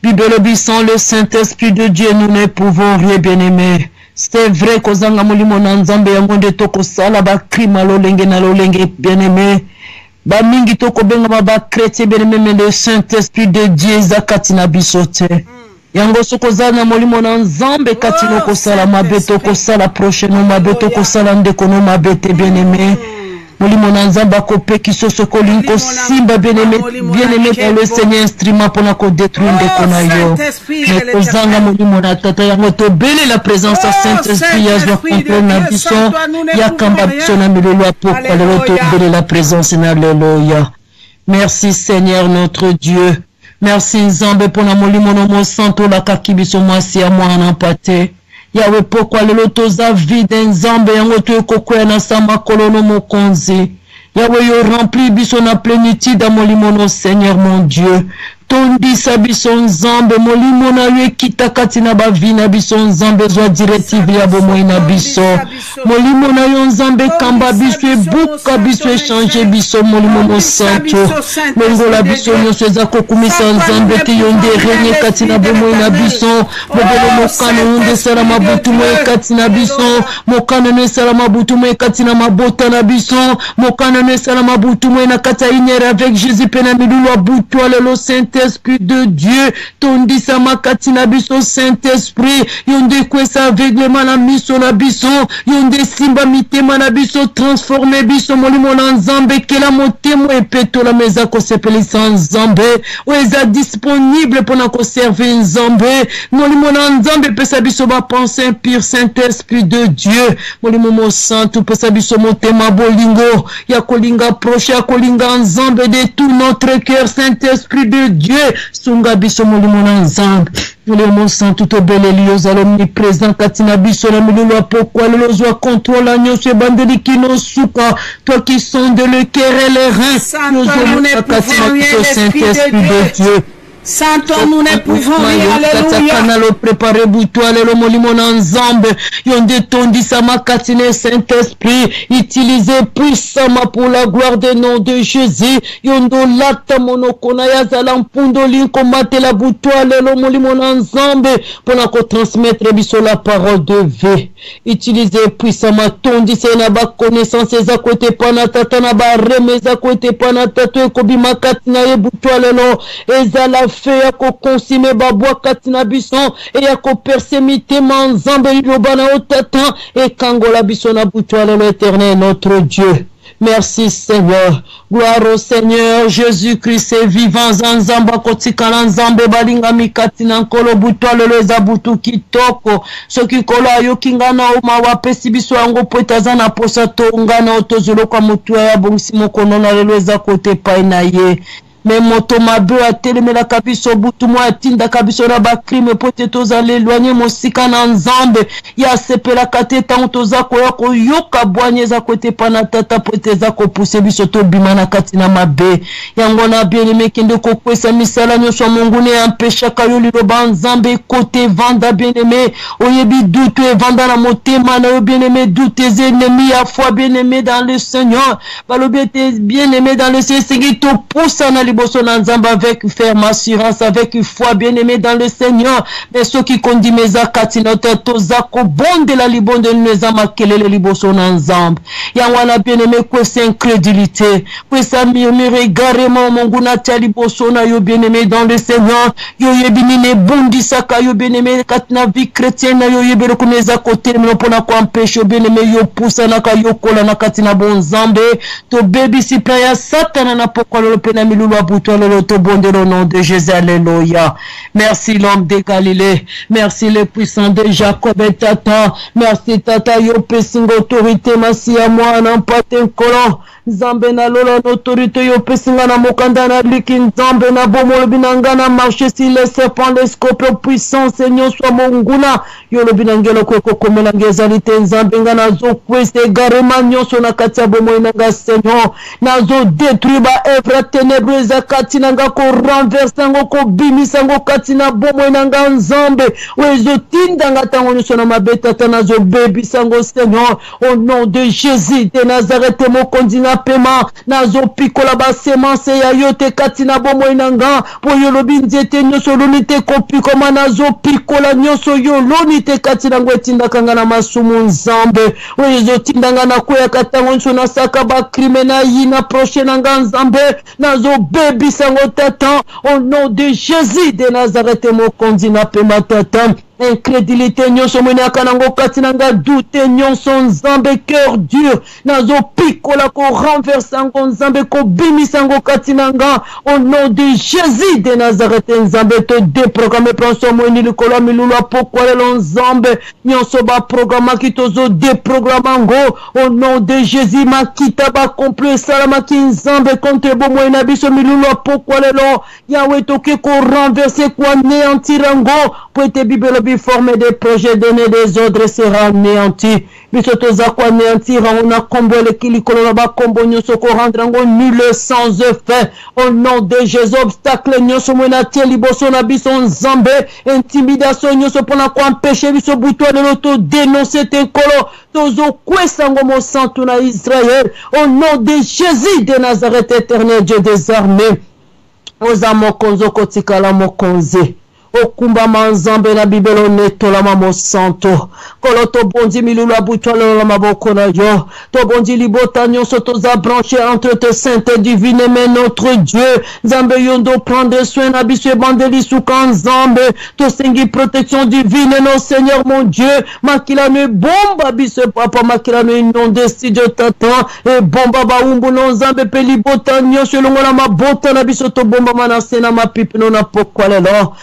Bible bison le Saint-Esprit de Dieu nous ne pouvons rien bien-aimé. C'est vrai kozanga molimo na nzambe yango nde tokosala ba crime lolenge na lolenge bien-aimé. Ba mingi tokobenga ba chrétien bien-aimé mais le Saint-Esprit de Dieu zakati na bisote. Yango sokozana molimo na nzambe kati no kosala mabe tokosala prochaine mabe tokosala ndeko no mabe te bien-aimé. Molimo na nzambe akopeki soso kolinko simba bien-aimé dans le Seigneur instrument pour ko détruire ndeko na yo. Mais kozanga molimo na tata yango to bele la présence à Saint-Esprit ya joie complète na biso ya kamba biso na milolo apokwa lelo to bele la présence na alléluia. Merci Seigneur notre Dieu. Merci Nzambe pour la molimo no mo santo la kakibiso mwasi ya mwana pate. Yawe pokwa lelo toza vide Nzambe yango to kokwea na sama kolono mokonzi. Yawe yo rempli biso na plénitude da molimo no Seigneur mon Dieu. Tondisa biso Nzambe molimo na yo ekita kati na bavina biso Nzambe zwa directive ya bomoi na biso molimo na yo Nzambe kamba biso ebuka biso echange biso molimo mosanto longola biso nyonso eza kokumisa Nzambe te yo nde renye kati na bomoi na biso bobele mokano nde esala mabutu mo ekati na biso mokano no esala mabutu mo ekati na mabota na biso mokano no esala mabutu mo na kati ya inere avec Jésus pe na milulu abutu lelo Saint-Esprit de Dieu, tondisa makati na biso Saint-Esprit, yonde kwesa aveuglement na miso na biso, yonde simba mitema na biso, transforme biso molimo na Nzambe, kela motemo epeto la meza ko sepelisa Nzambe, oeza disponible pour na ko servir Nzambe, molimo na Nzambe pesa biso ba pensée pure Saint-Esprit de Dieu, molimo mo santo pesa biso motema bolingo, ya kolinga proche, ya kolinga Nzambe de tout notre cœur Saint-Esprit de Dieu, sunga biso molimo na Nzambe molimo santo to beleli ozala omniprésent katina biso na milulu apokwa lelo zwa contrôle la nyonso ebandeli kino suka toi qui sonde le cœur et les reins ozomona katina biso Saint-Esprit de Dieu. Santo nous ne pouvons rien, alléluia. Lo préparer boutoir le molimo na Nzambe yonde tondisa makatine Saint-Esprit utilisé puissamment pour la gloire du nom de Jésus yondo lata monokona ya zala mpundo linko matela boutoir le molimo na Nzambe pour na ko transmettre biso la parole de vie utilisé puissamment tondisa na ba connaissance za côté pana tata na ba remeza côté pana tata ko bimakati na ye boutoir le ezala fait ya ko consommer babwa katina bison et ya ko percer mitema Nzambe lobana otata et kangola biso na boutoir l'éternel notre Dieu. Merci Seigneur. Gloire au Seigneur. Jésus-Christ est vivant. Nzamba kotikala Nzambe balinga mikati na nkolo butwa lelo eza butu kitoko. Soki kolo ayo kingana oma wapesi biso yango po etaza na posa tongana otozolo kwa mutu ya bongisi mokono na lelo eza kote pai na ye. Mais moto mabe atelemela kabiso butu mwa tinda kabiso na ba crime pote toza l'éloigner mosika na Nzambe ya sepela kateta ontoza ko yako yoka bwanyeza kote pana tata pote za ko pousser biso to bimana katina mabe yango na bien aimé kende ko kwesa misala nyoswa mongune empêcha kayo liloba Nzambe kote vanda bien aimé oyebi doute vanda na motema na yo bien aimé doute tes ennemis à foi bien aimé dans le Seigneur balobi bien aimé dans le Seigneur to poussa na liboso na nzambe avec ferme assurance, avec foi, bien-aimé dans le Seigneur. Mais ceux qui kondimeza katina toza kobondela libondeli eza makelele liboso na nzambe. Ya wana bien-aimé kwesa incrédulité, kwesa murmure égarément Mungu na tia liboso na yo bien-aimé dans le Seigneur. Yo yebini ne bondisaka yo bien-aimé katina vie chrétienne na yo yebele kuneza kote mpona kwa mpesho bien-aimé yo poussa na ka yo kola na katina bonzambe. To baby si playa satana na pokwa le pena milulu abuto le to bonde au nom de Jésus. Alléluia. Merci l'homme de Galilée. Merci le puissant de Jacob et Tata. Merci Tata yo pesing autorité masi à moi n'en pas un colon. Nzambe na lola autorité yo pesinga na mokanda na liki nzambe na bomo binanga na marché si les serpents les scorpions puissants Seigneur soit monguna yo lo binangelo ko komela ngezalite nzambe nga na zo kwese garema nyonso na katia bomo inanga Seigneur na zo détruire ba œuvre ténébreuse katina nga ko renverser ngo ko bimisa ngo katina bomo inanga nzambe wezo tinda nga tango nyonso na mabeta tana zo baby sango Seigneur au nom de Jésus de Nazareth mo kondina pema nazo pikola ba semence ya yote katina bomo inanga po yolobi nzete nyoso lunite kopi koma nazo pikola nyoso yo lunite katina ngwetinda kanga na masumu nzambe wezo tindanga na koya katango nso na saka ba crimena yina prochaine nga nzambe nazo baby sango tata au nom de Jésus de Nazareth mo kondina pema tata. Incrédulité nyonso mwena kanango katinanga doute nyonso nzambe cœur dur nazo pikola ko renverser ngo nzambe ko bimisango katinanga au nom de Jésus de Nazareth nzambe te déprogrammer penso mweni likolo milulu pokwa le nzambe nyonso ba programma kitozo déprogrammango au nom de Jésus makita ba complot salama ki nzambe contre bo mwena biso milulu pokwa le Yahweh toke ko renverser ko anéantirango pour te bibelo former des projets, donner des ordres sera anéanti. Bisotoza kwa anéantir, on a combo le kilikolo ba combo nyoso ko rendre nul sans effet. Au nom de Jésus, obstacle nyoso mona tie liboso na biso nzambe, intimidation nyoso pona ko empêcher biso buto de l'auto dénoncer te kolo. Tozo kwesango mo santo na Israël. Au nom de Jésus de Nazareth éternel Dieu des armées. Oza mokonzo kotikala mokonze. Okumba manzambe na bibelo netola mamo santo kolo to bondi milulu abutwala la maboko na yo to bondi libota nyonso toza branché entre tes saintes divines mais notre Dieu nzambe yondo prendre soin na biso bandeli suka nzambe to sengi protection divine no Seigneur mon Dieu makila ne bomba biso papa makila ne inonde studio tata e bomba ba umbu no nzambe pe libota nyonso longola mabota na biso to bomba manase na mapipe no na pokwa lelo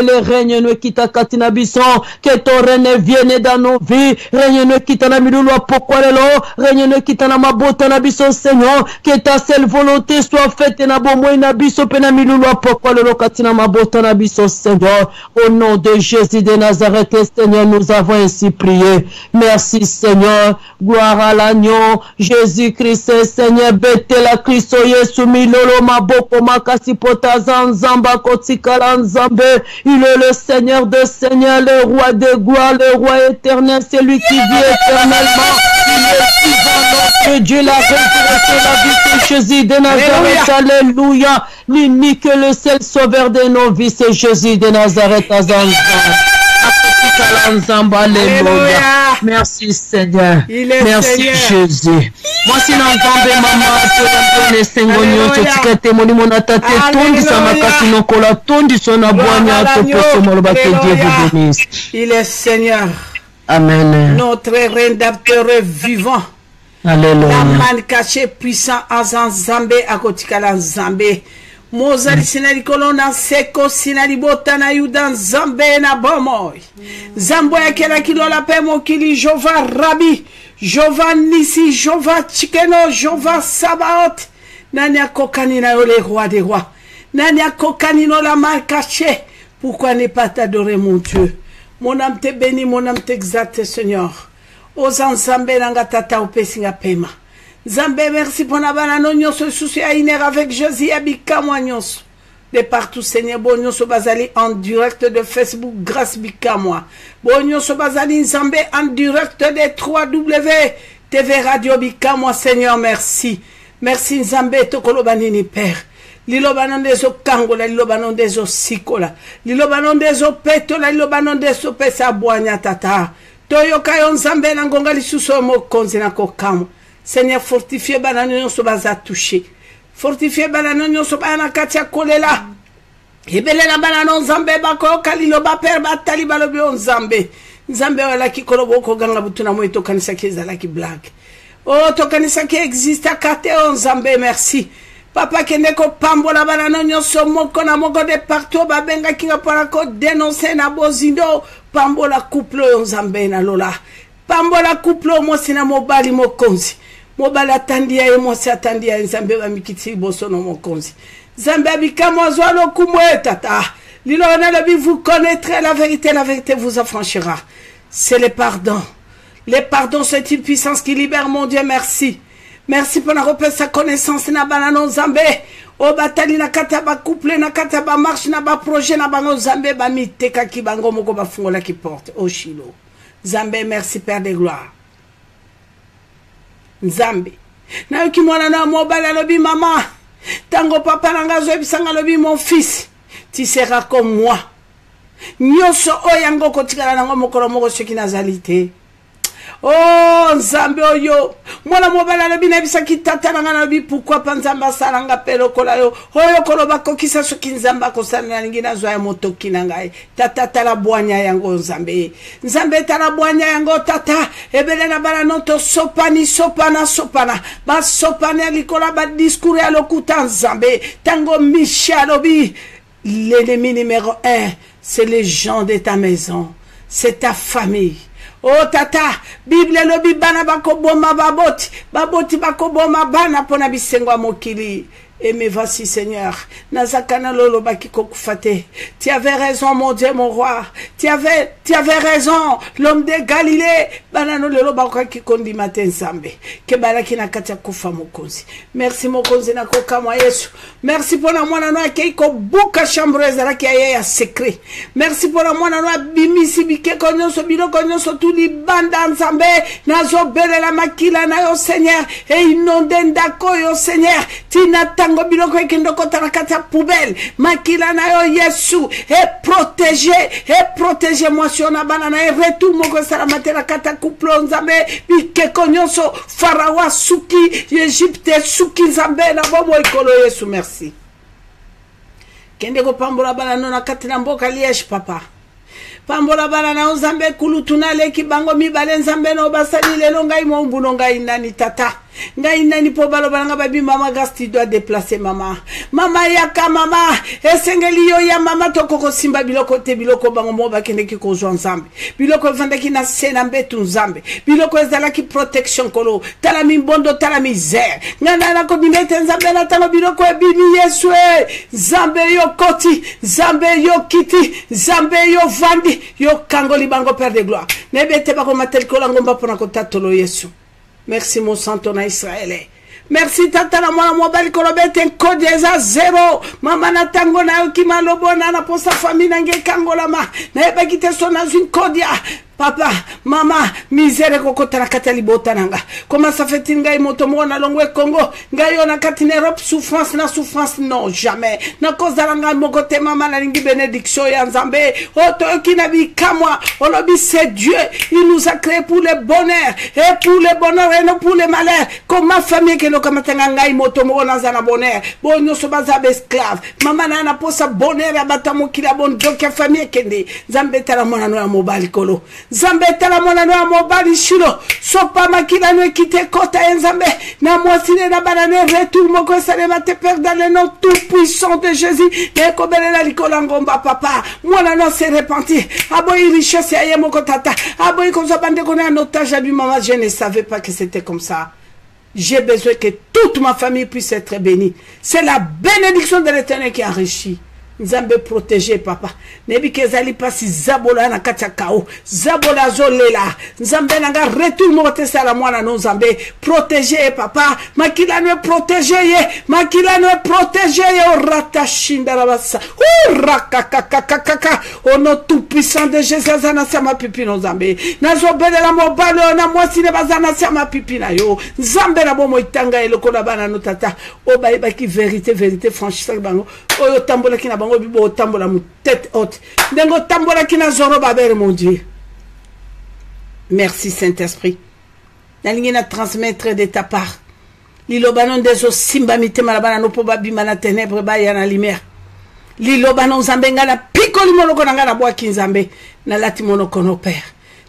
le règne ne quitte katina bison que ton règne vienne dans nos vies règne ne quitte na milulu pourquoi lelo règne ne quitte na mabota na bison Seigneur que ta seule volonté soit faite na bomo na biso pe na milulu pourquoi lelo katina mabota na bison Seigneur au nom de Jésus de Nazareth Seigneur nous avons ainsi prié merci Seigneur gloire à l'agneau Jésus-Christ Seigneur bete la Christo Yesu milolo maboko makasi potazan nzamba kotikala nzambe. Il est le Seigneur de Seigneurs, le roi de gloire, le roi éternel, celui qui vit éternellement. Il est vivant, notre Dieu, la résurrection, la vie de Jésus de Nazareth. Alléluia. L'unique et le seul sauveur de nos vies, c'est Jésus de Nazareth. Alléluia. Merci Seigneur. Merci Jésus. Moi si n'entendez maman pour les sengonyo tikete moni mona tate tondi sama kasino kola tondi sona boanya to poso moloba que Dieu vous bénisse. Il est Seigneur. Amen. Notre rédempteur vivant. Alléluia. La man caché puissant en Zambé à kotikala Zambé. Mozali sinali kolona seko sinali botana yudan Zambé na bomoy. Zambo ya kela kilola pe mokili Jova Rabi. Jova Nisi, Jova Chikeno, Jova Sabaoth. Nania kokani na yo les rois des rois. Nania kokani no la mal cachée. Pourquoi ne pas t'adorer mon Dieu? Mon âme te bénit, mon âme t'exalte Seigneur. Osan Zambé nanga tata opesinga pema. Zambé merci pour na banano nyonso souci à iner avec Jésus abika moi nyonso. De partout Seigneur bonyo so bazali en direct de Facebook grâce bika moi. Bonyo so bazali Nzambe en direct de 3W TV Radio bika moi Seigneur merci. Merci Nzambe tokolo banini Père. liloba na ndezo kangola liloba na ndezo sikola liloba na ndezo petola liloba na ndezo pesa bwanya tata toyoka yo nzambe na ngonga lisusu mokonzi na kokamo Seigneur fortifie bana nyonso baza touché fortifie bana nyonso bana katia kolela ebelela bana no nzambe bakoyoka liloba pere batali balobi o nzambe nzambe wala kikolobo okoganga butuna mo etokanisa kezalaki blague oh tokanisa ki existe kate o nzambe merci papa kende ko pambola bana nyonso moko na moko de partout babenga kinga para ko dénoncer na bozindo pambola couple o nzambe na lola pambola couple mo sina mobali mokonzi mobali atandia ye mo atandia nzambe ba mikiti boso no mokonzi nzambe abikamo zwalo kumwe tata lilo na le vous connaîtrez la vérité vous affranchira c'est le pardon. Les pardons, c'est une puissance qui libère, mon Dieu, merci. Merci pour la repère sa connaissance, na banano Zambé. O batali na kataba couple, na kataba marche, na ba projet, na bango Zambé, ba miteka ki bango moko ba fungola qui porte. O Shilo. Zambé, merci Père de gloire. Zambé. Na yoki mwana na mobile lobi maman. Tango papa nanga zo ebisanga lobi mon fils. Tu seras comme moi. Nyoso oyango kotikala nango mokolo moko soki nazalite. Oh nzambe oyo mwana mobala lobi na bisa kitata nanga lobi pourquoi pa nzamba salanga pelo kola yo oyo koloba kokisa soki nzamba kosana ningi na zwa motoki nangai tata tala bwanya yango nzambe nzambe tala bwanya yango tata ebele na bala noto sopani sopana ba sopana likola ba discours ya lokuta nzambe tango Michel lobi l'ennemi numéro 1 c'est les gens de ta maison c'est ta famille. Oh tata, Bible lobi bana bako boma baboti bako boma bana pona bisengwa mokili. Et me voici Seigneur, nazakana lolo baki kokufate. Tu avais raison mon Dieu mon roi. Tu avais raison l'homme de Galilée. Banano lolo bako ki kondi matin sambe. Ke balaki na katia kufa mokonzi. Merci mokonzi na koka mwa Yesu. Merci pour la mwana noa ke iko buka chambre ezalaki ya secret. Merci pour la mwana noa bimisi bike konyoso biloko nyonso tuli banda nzambe nazo bele la makila na yo Seigneur et inonde ndako yo Seigneur. Tinata biloko ekendo kota na kati ya poubelle makila na yo Yesu et protéger moi sur na bana na retour moko sala matela kata couple nzambe bikeko nyonso farawa suki Egypte suki nzambe na bomo ikolo Yesu merci kende ko pambola bana na kati na mboka Liège papa pambola bana na nzambe kulutuna leki bango mibale nzambe no basali lelo ngai mo mbuno ngai nani tata ngai nani po balo balanga babi mama gasti doit déplacer mama yaka mama esengeli yo ya mama tokoko simba biloko te biloko bango mo bakende ki ko zo nzambe biloko vandaki na sena mbetu nzambe biloko ezala ki protection kolo tala mimbondo tala misère ngana na ko bimete nzambe na tano biloko ebimi Yesu nzambe yo koti nzambe yo kiti nzambe yo vandi yo kangoli bango Père de gloire nebete bako matel ko langomba pona ko tatolo Yesu. Merci mon santo na Israël. Merci tata na mwana mobali kolobete kodi eza 0 mama na tango na yo kimalobona na posa famille nange kangola ma na ebakite so na une kodia papa mama misère kokota na kati libota nanga comment ça fait ngai moto mona longwe Congo ngai ona kati na Europe souffrance non jamais na kozala ngai mokote mama na lingi bénédiction ya nzambe oto kina bikamwa olobi c'est Dieu il nous a créé pour le bonheur et pour le bonheur et non pour le malheur comme ma famille que lokamatanga ngai moto mona za bonheur bonyo so baza esclave mama na posa bonheur ya batamo kila bon donc famille kende nzambe tala mona no ya mobali kolo Zambé tala mwana no mobali shilo sopa makila no kite kota enzambe na mwasine na banane retour moko salema te père dans le nom tout puissant de Jésus ne kobelela likola ngomba papa mwana no se repentir aboyi richesse ya moko tata aboyi ko zabande ko na otage abi maman je ne savais pas que c'était comme ça. J'ai besoin que toute ma famille puisse être bénie. C'est la bénédiction de l'Éternel qui enrichit. nzambe protéger papa nebi kezali pasi zabola na kati ya kao zabola zolela nzambe nanga retour mo te sala mwana no nzambe protéger papa makila no protéger ye makila no protéger ye ratashinda rabasa rakakakakaka au nom tout puissant de Jésus azana sama pipi no nzambe nazo belela mobalo na mwasi ne bazana sama pipi na yo nzambe na bomo itanga eloko na bana no tata o ba ki vérité franchissant bango oyo tambola ki na bango bibo tambola mu tête haute ndengo tambola ki na zoro babere mon Dieu. Merci Saint-Esprit nalingi na transmettre de ta part lilobanon des simba mitema bana no po babima na ténèbres ba ya na lumière lilobanon nzambe ngala pikoli monoko na ngala bwa kinzambe na lati monoko no père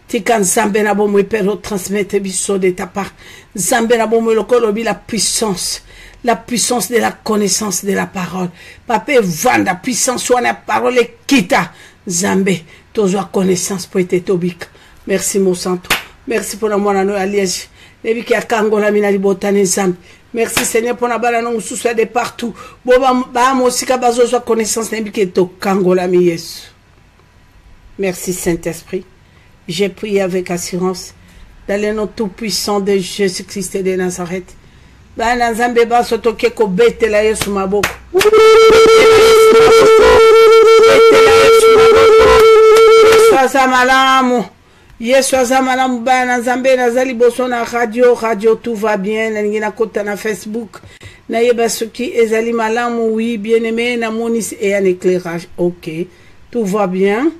tika nzambe na bomo epero transmettre biso de ta part nzambe na bomo lokolo bi la puissance de la connaissance de la parole. Papa, vanda puissance soit la parole et kita. Zambé, toujours connaissance pour être tobik. Merci mon santo. Merci pour la moine à Liège. Nebi ki akangola mina libotane zambe. Merci Seigneur pour la balano mususu de partout. Boba ba mosika bazo soit connaissance nebi ki to kangola mi Yesu. Merci Saint-Esprit. J'ai prié avec assurance dans le nom tout puissant de Jésus-Christ de Nazareth. Bana nzambe baso toke ko betela Yesu maboko. Yesu azamalamu bana nzambe nazali boso na radio tout va bien na kota na Facebook na yeba soki ezali malamu oui bien-aimé na monis et un éclairage. OK, tout va bien.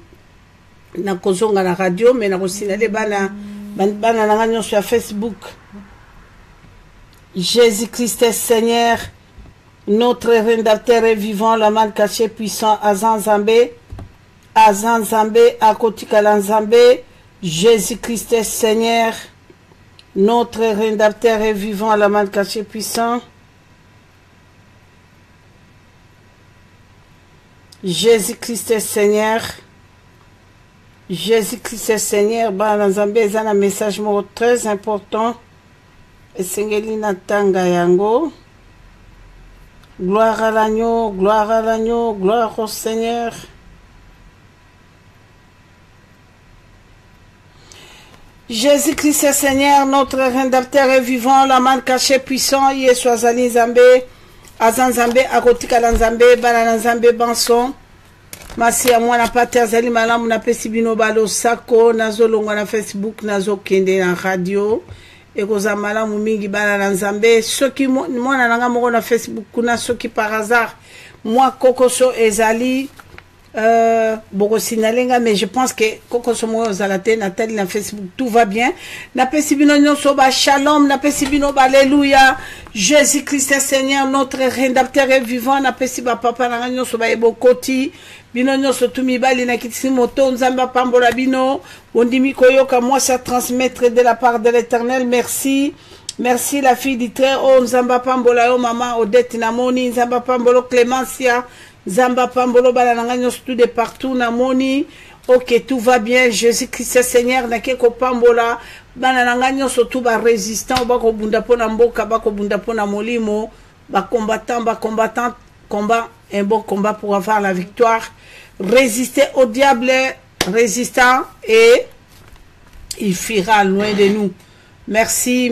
Na kozonga na radio mais na kosinale bana na nganyo sur Facebook. Jésus-Christ est Seigneur, notre rédempteur est vivant, la main cachée puissant, Azan Zambé, Akotikala Zambé, Jésus-Christ est Seigneur, notre rédempteur est vivant, la main cachée puissant, Jésus-Christ est Seigneur, Jésus-Christ est Seigneur, Zambé, c'est un message très important. Esengeli natanga yango. Gloire à l'agneau, gloire au Seigneur. Jésus-Christ est Seigneur, notre rédempteur est vivant, la main cachée puissant, Yesu azali Nzambe, Azan Nzambe, Akotika Nzambe, Bana Nzambe Banson. Masi ya mwana pate azali malamu na pesi bino balo sako, nazo longwa na Facebook, nazo kende na radio. Ekoza malamu mingi bana na Nzambe soki mwana nanga moko na Facebook kuna soki par hasard moi kokoso ezali boko sinalenga mais je pense que kokoso mo zalate Nathalie na Facebook tout va bien na pesi bino nyonso ba shalom na pesi bino ba alléluia Jésus Christ est Seigneur notre rédempteur est vivant na pesi ba papa na nyonso ba ebokoti bino nyonso tumibali na kitisi moto Nzamba pambola bino ondimi koyoka moi ça transmettre de la part de l'Éternel. Merci la fille du très haut Nzamba pambola yo maman Odette namoni Nzamba pambolo Clémencia Nzamba pambolo bala na nyonso tout de partout namoni. OK, tout va bien. Jésus-Christ est Seigneur na ke ko pambola bana na nyonso tout ba résistant ba ko bunda pona mboka ba ko bunda pona molimo ba combattant combat un bon combat pour avoir la victoire. Résister au diable, résistant, et il fuira loin de nous. Merci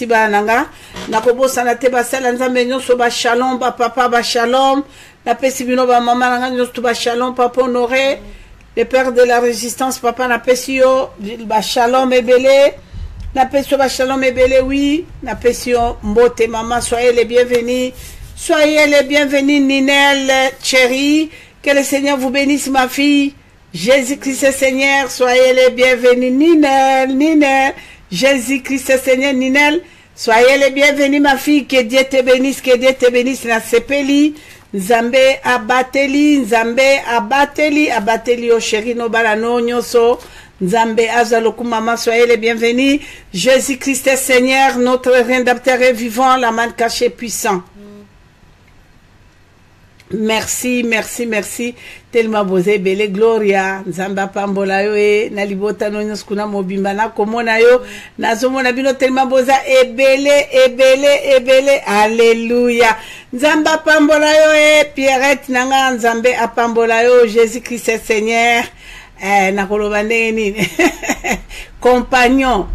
bananga. Nakobo sanate basala nzambe nyonso ba shalom ba papa ba shalom. Na pesi bino ba mama nanga nyonso ba shalom papa honoré. Le père de la résistance papa na pesi yo ba shalom ebele. Na pesi ba shalom ebele oui. Na pesi yo mbote mama soyez les bienvenus. Soyez les bienvenus Ninel chérie. Que le Seigneur vous bénisse ma fille. Jésus-Christ est Seigneur. Soyez les bienvenus Ninel. Jésus-Christ est Seigneur Ninel. Soyez les bienvenus ma fille. Que Dieu te bénisse na sepeli. Nzambe abateli o chéri no balano nyoso. Nzambe azaloku maman soyez les bienvenus. Jésus-Christ est Seigneur, notre rédempteur est vivant, la main cachée puissant. Merci, merci, merci. Tellement bosé belle Gloria. Nzamba pambola yo na libota no nyskuna mobimba na komona yo. Nazomona bino tellement boza ebele. Alléluia. Nzamba pambola yo Pierrette nanga nzambe apambola yo Jésus Christ est Seigneur. Nakoloba nini. Compagnon.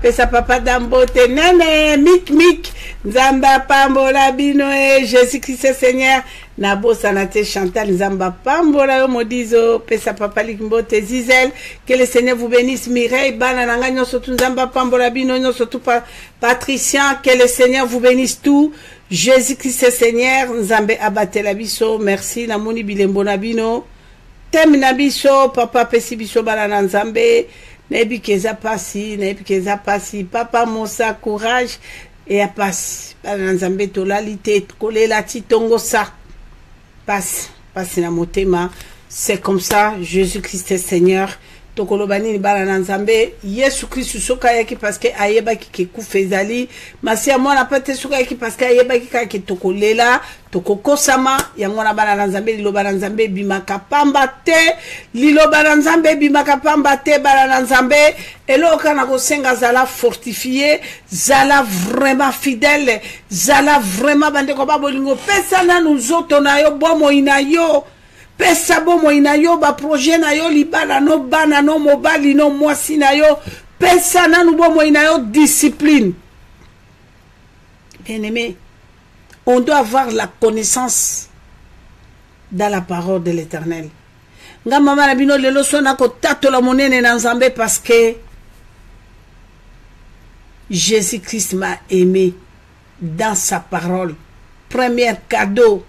Pesa papa dambote nane mik. Nzamba pambola bino Jésus Christ est Seigneur. Nabo sanate Chantal Nzamba pambola yo modizo pesa papa likimbote Zizel. Que le Seigneur vous bénisse. Mireille bana nanga nyoso tu Nzamba pambola bino nyoso tu Patricien. Que le Seigneur vous bénisse tout. Jésus Christ est Seigneur. Nzambe abatela biso. Merci namoni bilembo na bino. Tem na biso papa pesi biso bana na Nzambe. Nebi keza pasi papa Mosa courage et à passe bana Nzambe tolalite kolela titongo sa passe na motema. C'est comme ça. Jésus-Christ est Seigneur. Tokolobani ni bana Nzambe Yesu Christ soka yaki parce que ayeba ki kufezali masi amona pate soka yaki parce que ayeba ki ka ki tokolela tokokosama yango na bana Nzambe liloba na Nzambe bimaka pamba te liloba na Nzambe bimaka pamba te bana Nzambe eloka na kosenga zala fortifié zala vraiment fidèle zala vraiment bande ko babolingo pesa na nous autres na yo bomo ina yo pesa bomo ina yo ba projet na yo libala no bana no mobali no mwasi na yo pesa na nu bomo ina yo discipline. Bien aimé, on doit avoir la connaissance dans la parole de l'Éternel. Nga mama na bino lelo sona ko tatola monene na Nzambe parce que Jésus-Christ m'a aimé dans sa parole. Premier cadeau.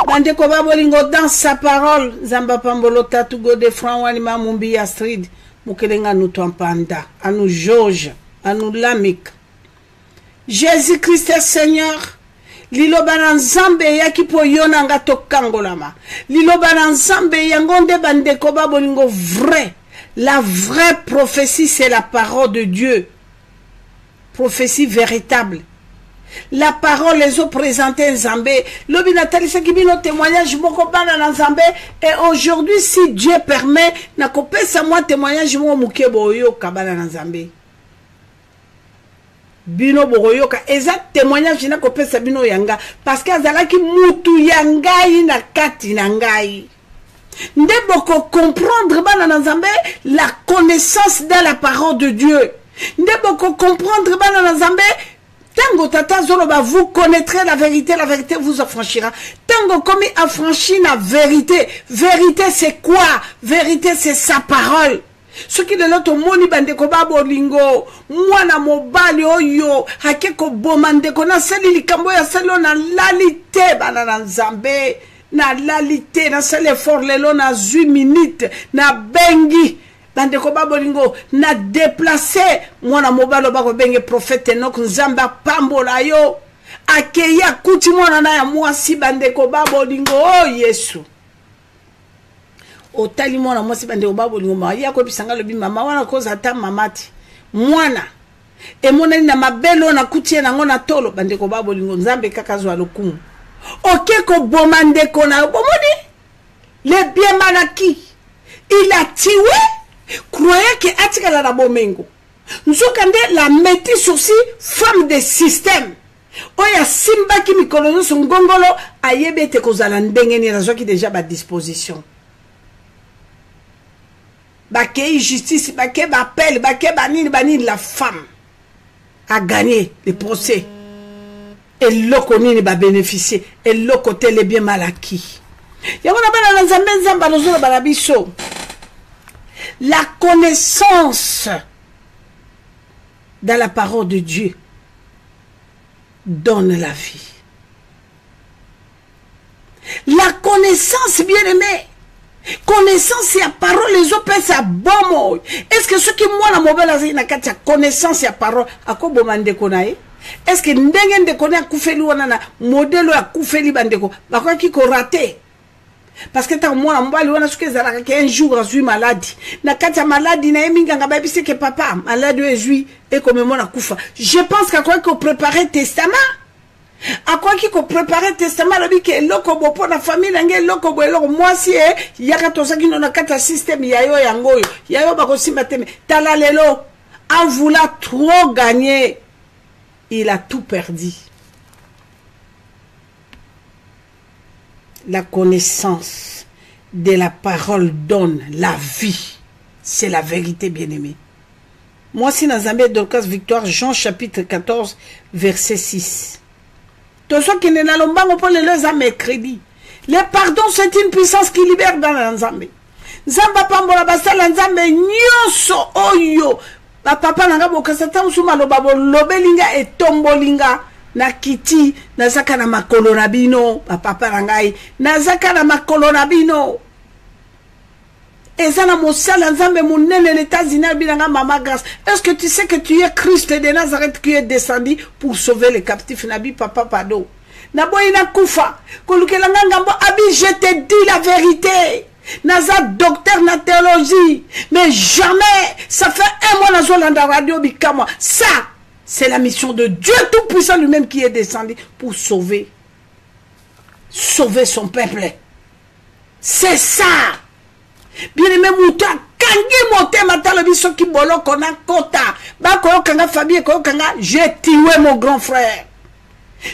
Bande ko babolingo dans sa parole. Zamba pambolo tatu go de franc wani mamumbi Astrid. Mukelenga nous tompanda. À nous Georges. À nous Lamik. Jésus-Christ est Seigneur. Liloba na Nzambe yaki po yona nga tokangolama. Liloba na Nzambe yangonde bande ko babolingo vrai. La vraie prophétie c'est la parole de Dieu. Prophétie véritable. La parole les ont présenté Nzambe. Lobi Nathalie c'est qui nos témoignages moko bana na Nzambe et aujourd'hui si Dieu permet na kopesa moi témoignage mo muke boyo kabana na Nzambe. Bino boyo ka exact témoignage na kopesa bino yanga parce que azalaki mutu yangai na kati na ngai. Ndeboko comprendre bana na Nzambe la connaissance de la parole de Dieu. Ndeboko comprendre bana na Nzambe Tango tata zoloba, vous connaîtrez la vérité vous affranchira. Tango komi affranchi la vérité. Vérité c'est quoi? Vérité c'est sa parole. Ce qui est l'autre moni bande ko babolingo, mwana mobali oyo, hakeko bomande kona seli likambo ya selo na lalite bana Nzambe, na lalite na sel effort lelo na 8 minutes na bengi. Bande ko babolingo na déplacer mwana mobalo bako benge prophète Enoch Nzamba pambola yo akeya kuti mwana na ya mwasi bande ko babolingo oh Yesu otali mwana mwasi bande ko babolingo ma ya ko bisanga lobi mama wana koza ata mamati mwana emona na mabelo na kuti na ngona tolo bande ko babolingo Nzambe kaka zwa lokumu okeko bomande kona bomoni le bien malaki il a tué. Croyez que atikala na bomengo. Nzokande la métisse aussi femme de système. Oya simba ki mikolozo songongolo ayebe te kozala ndenge ni razo ki déjà ba disposition. Ba kei justice, ba ke ba appel, ba ke banini la femme a gagné le procès. Et loko nini ba bénéficier, et loko tele bien mal acquis. Yabona bana Nzambe Nzamba lozo ba biso. La connaissance dans la parole de Dieu donne la vie. La connaissance, bien-aimé, connaissance et la parole, les autres ça bon mot. Est-ce que ceux qui moi la mauvaise na katia connaissance et la parole à quoi bomande konae? Est-ce que ndenge de connait akufeli wana na modèle akufeli bandeko bakwa ki ko raté? Parce que tant moi mbali wana suke zalaka ke un jour azui maladie na kati maladie na eminga nga babisi ke papa malade ezui et comme moi na kufa je pense qu'à quoi que préparer testament à quoi qui préparer testament lobi ke loko bo pour la famille ngé loko bo loko moi si yaka to ça qui non kata système yayo yango yayo ba ko simateme tala lelo en voulant trop gagner il a tout perdu. La connaissance de la parole donne la vie. C'est la vérité, bien-aimé. Moi, si dans Zambé Dorcas Victoire, Jean chapitre 14, verset 6. Tous ceux qui ne n'allons pas pour les mercredi. Le pardon, c'est une puissance qui libère dans l'Anzambé. Zamba pambola basala Nzambe nyoso oyo. Ba papa nanga bokasata musuma lobabo lobelinga et tombolinga. Na kiti, na zaka na makolo na bino, papa rangai, na zaka na makolo na bino. Ezana mosala nzambe munene l'État-Unis bilanga mama grâce. Est-ce que tu sais que tu es Christ de Nazareth qui est descendu pour sauver les captifs nabi papa pado. Na boyina kufa, kolukelanga ngambo abi je te dis la vérité. Naza docteur na théologie, mais jamais ça fait un mois na zolanda radio bikama. Ça c'est la mission de Dieu Tout-Puissant lui-même qui est descendu pour sauver son peuple. C'est ça. Bien aimé Mouta, kangi monte matalo biso ki bolo kona kota. Ba ko kanga famille ko kanga, j'ai tué mon grand frère.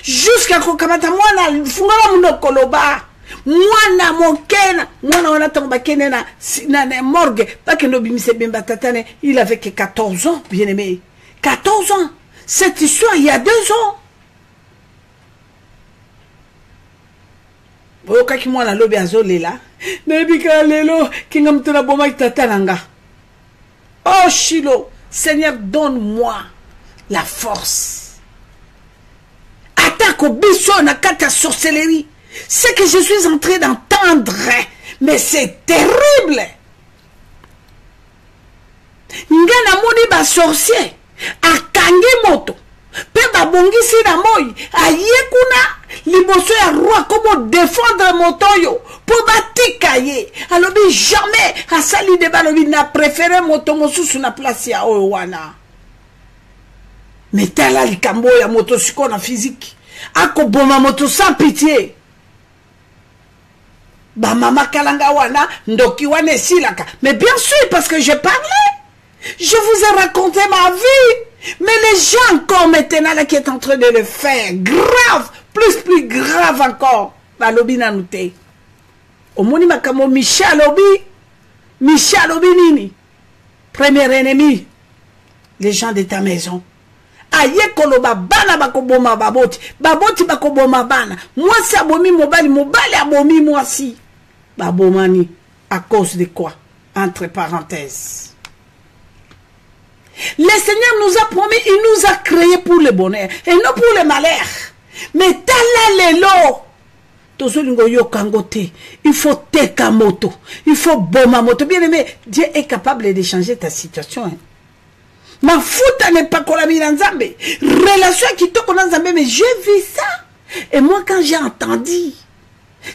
Jusqu'à ko kamata mwana fungola mundo koloba. Mwana mokena, mwana wana tomba kenena na morgue, pas que no bimise bimba tatane, il avait que 14 ans, bien aimé. 14 ans. Cette histoire, il y a 2 ans. Boka ki mwana lobi azolela. Nebika lelo kinga mtuna boma itatananga. Oh Shilo, Seigneur, donne-moi la force. Attaque au bichon na kata sorcellerie. Ce que je suis en train d'entendre, mais c'est terrible. Ngana moni ba sorcier. Akangi moto pe babongisi na moi ayekuna liboso ya roi comme défendre moto yo po batika ye alobi jamais asali de balobi na préféré moto mosusu na place ya oyo wana metala likambo ya moto siko na physique akoboma moto sans pitié ba mama kalanga wana ndoki wana esilaka mais bien sûr parce que j'ai parlé. Je vous ai raconté ma vie. Mais les gens encore maintenant là qui est en train de le faire. Grave. Plus grave encore. Balobi nanute. Omoni makamo Michel Obi. Michel Obi nini. Premier ennemi. Les gens de ta maison. Aye koloba bana bakoboma baboti. Baboti bakoboma bana. Moi si abomi mobali. Mobali abomi moi si. Babomani. À cause de quoi? Entre parenthèses. Le Seigneur nous a promis, il nous a créé pour le bonheur et non pour le malheur. Mais tala lelo, il faut teka moto, il faut boma moto. Bien aimé, Dieu est capable de changer ta situation. Hein. Ma fouta n'est pas kolami nzambe. Relation qui te connaît nzambe, mais j'ai vu ça. Et moi quand j'ai entendu,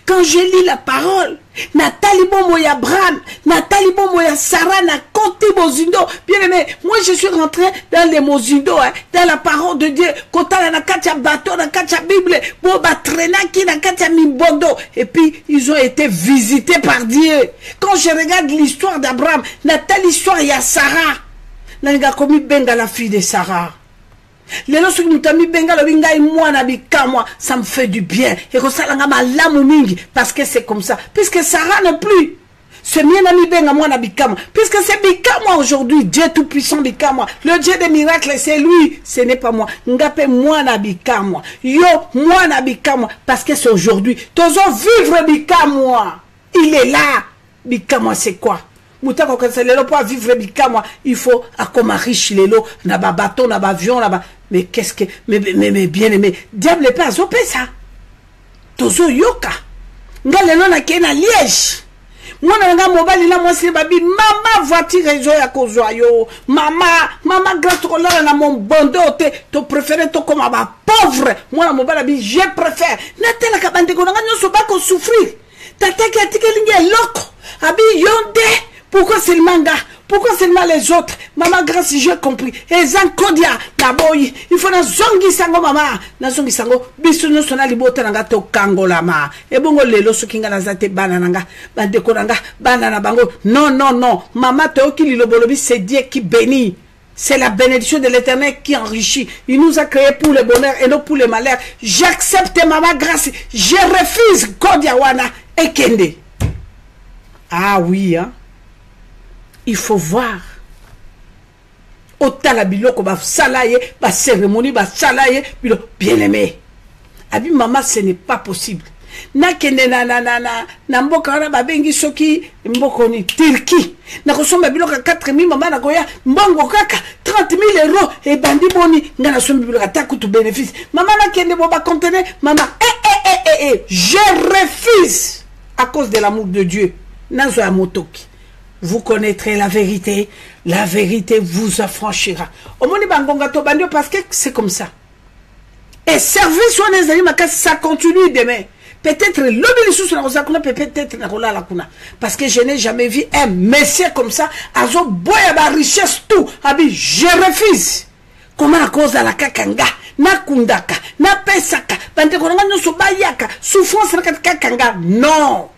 quand je lis la parole, Nathalie Bomoya Abraham, Nathalie Bomoya Sarah, na Koti Mozindo, bien aimé, moi je suis rentré dans les Mozindo, hein, dans la parole de Dieu, Kota na katia bateau, na katia Bible, Boba Trenaki, na katia Mibondo, et puis ils ont été visités par Dieu. Quand je regarde l'histoire d'Abraham, Nathalie l'histoire, il y a Sarah, Nanga komi benga la fille de Sarah. Les lorsque nous t'as mis benga le binga et moi n'habika moi, ça me fait du bien. Et que ça l'anga ma lame mingi parce que c'est comme ça. Puisque Sarah n'est plus. Ce mien ami benga moi n'habika moi. Puisque c'est bika moi aujourd'hui, Dieu tout puissant bika moi. Le Dieu des miracles c'est lui, ce n'est pas moi. Ngape moi n'habika moi. Yo moi n'habika moi parce que c'est aujourd'hui. Tozo vivre bika moi. Il est là. Bika moi c'est quoi? Moutako quand c'est lelo pour vivre bika moi, il faut akoma riche lelo na ba bateau na ba avion na ba. Mais qu'est-ce que mais bien aimé, diable pas zopé ça. Tozo yoka. Ngalelo na kena Liège. Moi na mobile là moi c'est babi mama voiture réseau ya kozwa yo. Mama grand là na mon bondo to préféré to comme ba pauvre. Moi na mobile abi je préfère. Na tela ka bande ko nga nyoso ba ko souffrir. Tata ki atikelingi loko. Abi yonde. Pourquoi c'est le manga? Pourquoi seulement les autres? Maman, grâce, j'ai compris. Et Zankodia, la boy, il faut na zongi sango maman. Na zongi sango, bisu no sona libota nanga to kango la ma. Et bongo lelo sukinga na zate banananga, bandeko nanga, banana bango. Non, non, non. Maman, te oki lilobolobi, c'est Dieu qui bénit. C'est la bénédiction de l'Éternel qui enrichit. Il nous a créés pour le bonheur et non pour le malheur. J'accepte maman grâce. Je refuse Kodiawana et Kende. Ah oui, hein. Il faut voir. Autant la biloko ba salaye, ba cérémonie, ba salaye, bien aimé. Abi maman, ce n'est pas possible. Na kende na mboka wana babengi soki mboko ni Turquie. Na kosomba biloka 4000 mama na koya mbongo kaka 30 000 euros et bandi boni nga na somba biloka takutu bénéfice. Mama na kende bo ba conteneur maman je refuse à cause de l'amour de Dieu. Nazo ya motoki. Vous connaîtrez la vérité vous affranchira. Omoni bangonga to bandio parce que c'est comme ça. Et service sur les amis ça continue demain. Peut-être parce que je n'ai jamais vu un monsieur comme ça. Azo boya ba richesse tout. Abi je refuse. Comment à cause de la kakanga, na kundaka, na pesaka, bande konanga no so bayaka, souffrance na kakanga. Non,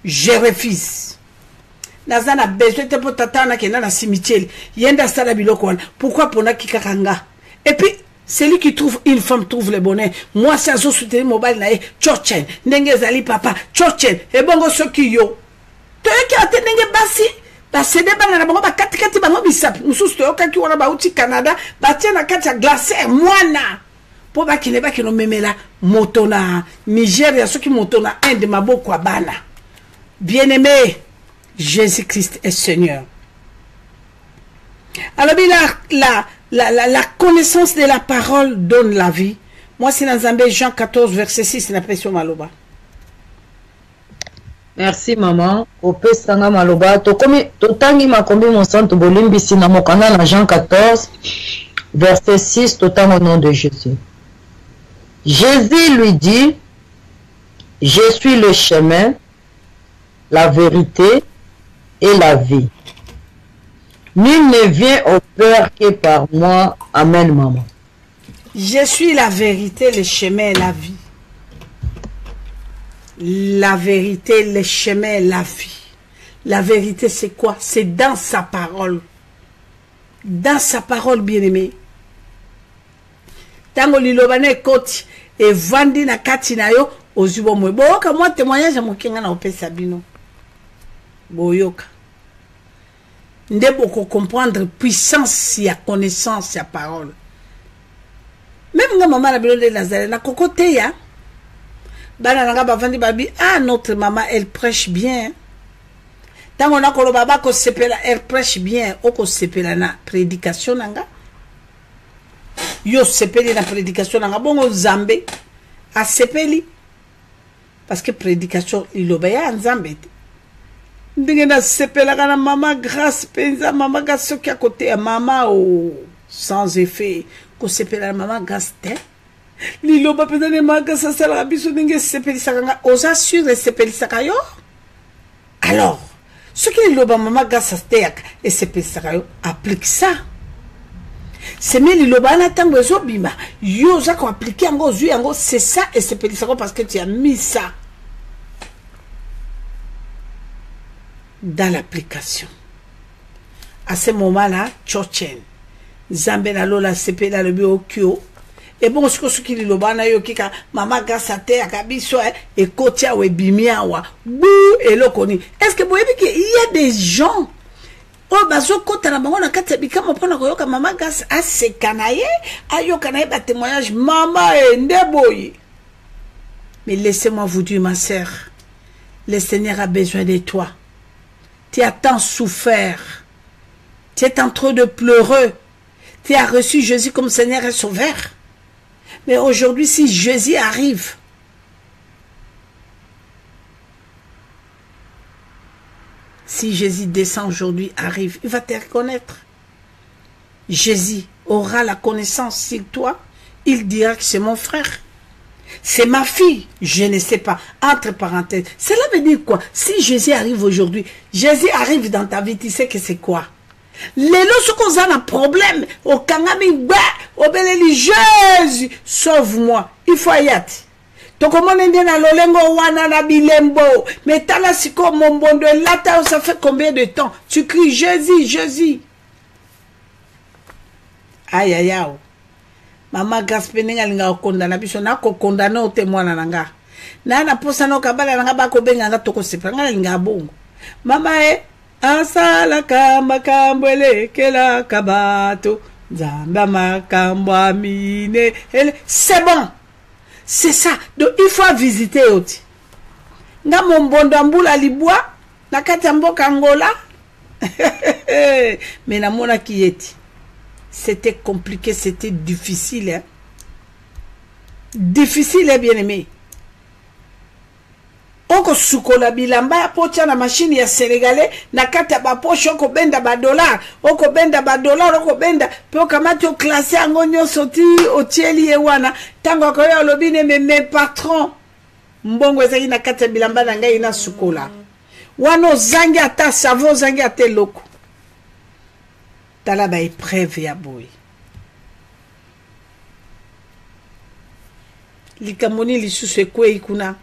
je refuse. Nazana besoin de pour tatana qui na na cimetière. Yenda sala biloko. Pourquoi pona kikakanga? Et puis celui qui trouve une femme trouve le bonheur. Moi, c'est à soutenir mobile nae, tchochen, nenge zali papa, tchochen, et bongo soki yo. Tu es qui a été nenge basi, basi de bana na bongo ba kati bango bisap. Nous to yoka ki wana ba uti Canada, ba tiena kati ya glacière mwana. Po ba ki ne ba ki no memela motona Nigeria soki motona Inde maboko abana. Bien-aimé, Jésus-Christ est Seigneur. Alors la connaissance de la parole donne la vie. Moi, c'est dans Zambé, Jean 14, verset 6, c'est la pression Maloba. Merci, maman. Ope Sanga Maloba. Totangi makombi mon santo bolimbi sinamokana na Jean 14, verset 6, totangi au nom de Jésus. Jésus lui dit, je suis le chemin, la vérité et la vie. Nul ne vient au Père que par moi. Amen, maman. Je suis la vérité, le chemin et la vie. La vérité, le chemin et la vie. La vérité, c'est quoi? C'est dans sa parole. Dans sa parole, bien-aimé. Tango lilobane koti et vandi na kati na yo ozubo mwe. Boyoka moi témoignage mokinga na opesa bino. Boyoka. Nde boko comprendre puissance ya connaissance ya parole. Même nga maman la bilo de Nazareth na kokote ya. Bana nanga bavandi babi ah notre maman elle prêche bien. Tango na kolo baba ko sepela elle prêche bien oko sepela na prédication nanga. Yo sepeli na prédication nanga bongo Nzambe a sepeli parce que prédication ilobaya Nzambe. Ndingena sepela kana mama grâce penza mama gaso ki à côté ya mama oh sans effet ko sepela mama grâce te liloba penza ne mama grâce sala biso ndinge sepeli sakanga osa sur sepeli sakayo alors ce qui liloba mama grâce te et sepeli sakayo applique ça c'est mais liloba na tango zo bima yo za ko appliquer ngo zu yango c'est ça et sepeli sakayo parce que tu as mis ça dans l'application. À ce moment-là, Tchochen, Zambé lola sepe la lebi okyo. Et bon, ce qui lobana yo kika, mama grâce te akabiso et kotia we bimia wa. Bou et lokoni. Est-ce que vous voyez qu'il y a des gens oh bazo kota na bango na kati bikama pona koyoka mama grâce a se kanaye, ayo kanaye ba témoignage mama et ndeboyi. Mais laissez-moi vous dire ma sœur, le Seigneur a besoin de toi. Tu as tant souffert. Tu es en train de pleurer. Tu as reçu Jésus comme Seigneur et Sauveur. Mais aujourd'hui, si Jésus arrive, si Jésus descend aujourd'hui, arrive, il va te reconnaître. Jésus aura la connaissance sur toi. Il dira que c'est mon frère. C'est ma fille, je ne sais pas. Entre parenthèses. Cela veut dire quoi? Si Jésus arrive aujourd'hui, Jésus arrive dans ta vie, tu sais que c'est quoi? Lelo soko za na problème au kangami gba obeleli Jésus sauve-moi. Il faut ayati. To komone ndie na lolengo wana na bilembo. Mais tala siko mombondo lata ça fait combien de temps? Tu cries Jésus, Jésus. Aïe aïe aïe. Mama gaspeninga linga okondana biso na ko kondana o témoin nanga. Na na posa no kabala nanga ba ko benga nga toko sepanga linga bongo. Mama asala kamba kambwele kela kabato zamba makambwa mine. C'est bon. C'est ça. Donc il faut visiter oti. Nga mombondo mbula libwa na kati mboka Angola. Mais na mona kiyeti. C'était compliqué, c'était difficile. Hein? Difficile, bien aimé. Oko sukola bilamba pocha na machine ya sénégalais na kata ba poche oko benda ba dollar, oko benda ba dollar, oko benda pe okamati o classé angonyo soti o tieli ewana tango ko yo lobine me patron mbongo ezaki na kata bilamba na ngai na sukola wano zangi ata savo zangi ata loko tala ba épreuve ya boy likamoni lisusu ekwe kuna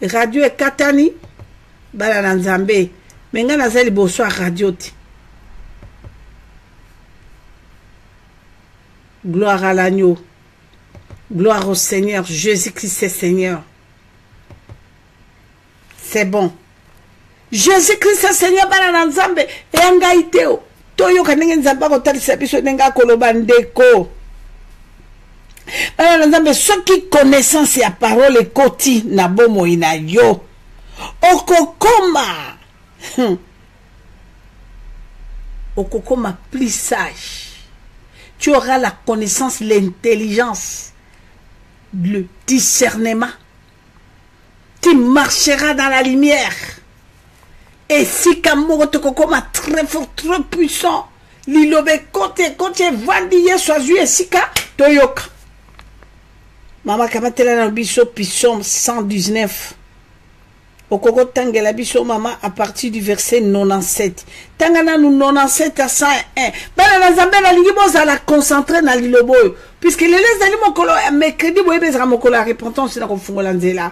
radio ekatani bala na nzambe menga nazali boso radio ti gloire à l'agneau, gloire au Seigneur Jésus-Christ est Seigneur. C'est bon. Jésus-Christ est Seigneur bala na nzambe yanga iteo toyo kanenge nzamba ko talisa biso nenga koloba ndeko. Alors, ceux qui connaissance la parole et koti na bomo ina yo okokoma okokoma plus sage. Tu auras la connaissance, l'intelligence, le discernement. Tu marcheras dans la lumière. Et si kamoro te kokoma très fort, très puissant, lilobe kote vandiye soazu sika toyoka. Mama kamatela na biso psaume 119. Okoko tangela biso mama à partir du verset 97. Tangana nous 97 à 101. Bana na zambe na lingi boza la concentrer na lilobo. Puisque les ali mokolo mercredi boye bezra mokolo la repentance na ko fungola nzela.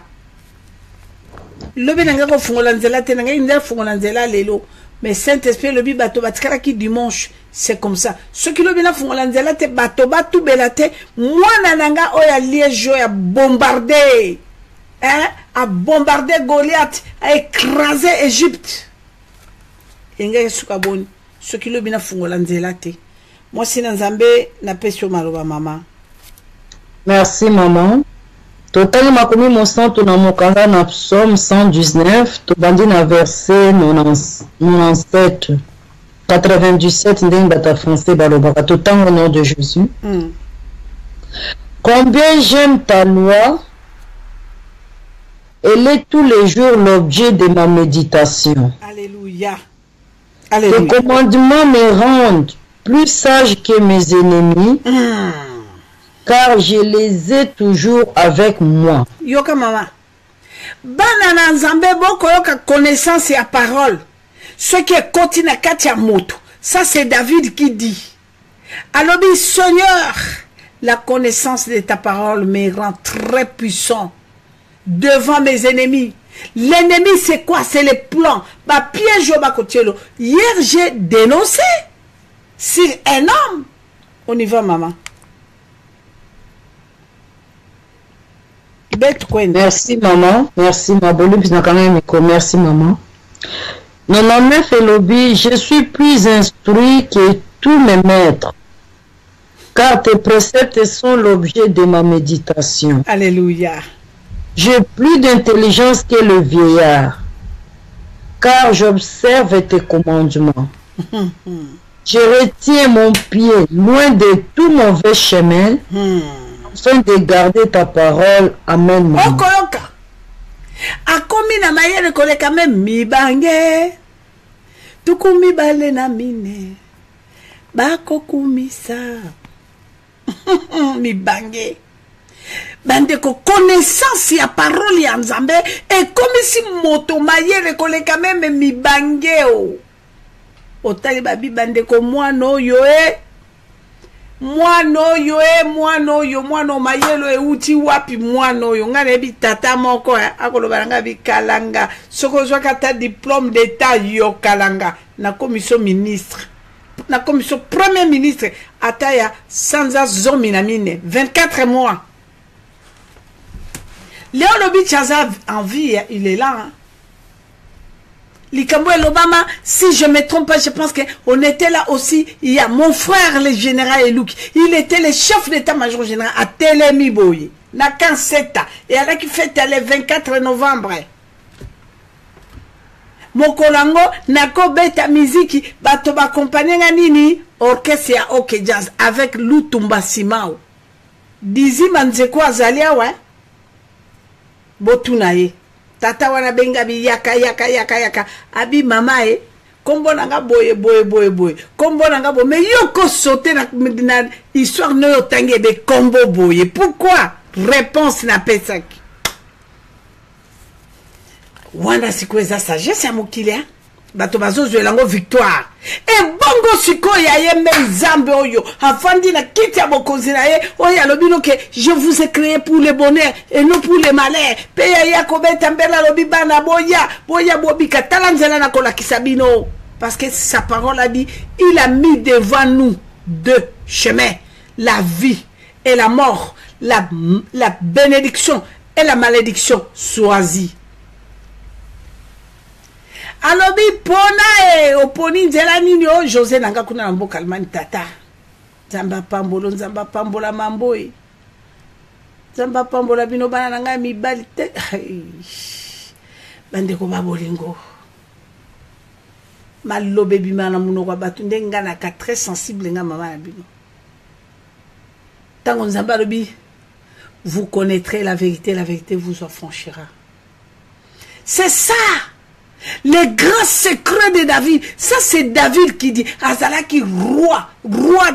Lobe na ngako fungola nzela te na ngai ndela fungola nzela lelo. Mais Saint-Esprit le bato batikala ki dimanche, c'est comme ça. Ce qui le bina fungola nzela te bato batu belate, mwana nanga oya liejo ya bombarder. Hein? A bombarder Goliath, a écraser Égypte. Enga yesuka boni. Ce qui le bina fungola nzela te. Moi si nzambe na pesio maloba mama. Merci maman. Total makomi monsanto na mokanga na psaume 119 to bandi na verset 97 97 ndenge bata français balobaka totango au nom de Jésus. Combien j'aime ta loi, elle est tous les jours l'objet de ma méditation. Alléluia. Alléluia. Tes commandements me rendent plus sage que mes ennemis. Car je les ai toujours avec moi. Yoka mama. Bana na nzambe boko yoka connaissance ya parole. Ce qui est continue katia moto. Ça c'est David qui dit. Alobi Seigneur, la connaissance de ta parole me rend très puissant devant mes ennemis. L'ennemi c'est quoi? C'est les plans. Ba piège au bakotielo. Hier j'ai dénoncé sur un homme. On y va maman. Merci maman, merci ma bonne merci maman. Non, fait lobby, je suis plus instruit que tous mes maîtres, car tes préceptes sont l'objet de ma méditation. Alléluia. J'ai plus d'intelligence que le vieillard, car j'observe tes commandements. Je retiens mon pied loin de tout mauvais chemin. Afin de garder ta parole. Amen. Okoyoka. Akomi na mayele koleka me mibange. Tukumi bale na mine. Bako kumisa. Mibange. Bande ko connaissance ya parole ya Nzambe et comme si moto mayele koleka me mibange o. otali babi bandeko mwano yo mwano mayelo euti wapi mwano yo ngana ebi tata moko akoloba nga bi kalanga soko zwaka ta diplôme d'état yo kalanga na commission ministre na commission premier ministre ataya sanza zomi na mine 24 mois. Léo Lobi Tchaza en vie, il est là. Hein? Likambo et l'Obama, si je ne me trompe pas, je pense qu'on était là aussi. Il y a mon frère, le général Elouk. Il était le chef d'état-major général à Telemi Boye. Na 17 ans. Et elle a qui fête le 24 novembre. Mokolango, nako beta musique, bato ba compagnie nini, orchestre ya OK Jazz, avec Lutumba Simao. Dizi manzeko azalia, ouais. Botunaye. Tata wana benga bi yaka abi mama kombo nanga boye kombo nanga bo mais yoko sauter na histoire no yotange be kombo boye. Pourquoi? Réponse na pesaki wana sikweza sagesse ya mokili bato bazozo elango victoire et bongo siko ya yembe nzambe oyo afandi na kiti ya bokonzi na ye oyo alobino ke je vous ai créé pour le bonheur et non pour le malheur pe ya kobeta mbela lobi bana boya bobika tala nzela na kolakisa bino parce que sa parole a dit il a mis devant nous deux chemins, la vie et la mort, la bénédiction et la malédiction choisie. Alobi pona oponi nzela nini o José nanga kuna na mboka Almani tata nzamba pambola mamboy nzamba pambola bino bana nanga mibali te bandeko babolingo malobe bimana muno kwa batu ndenga na ka très sensible nga mama na bino tango nzamba lobi vous connaîtrez la vérité vous affranchira. C'est ça. Les grands secrets de David, ça c'est David qui dit, Azalaki roi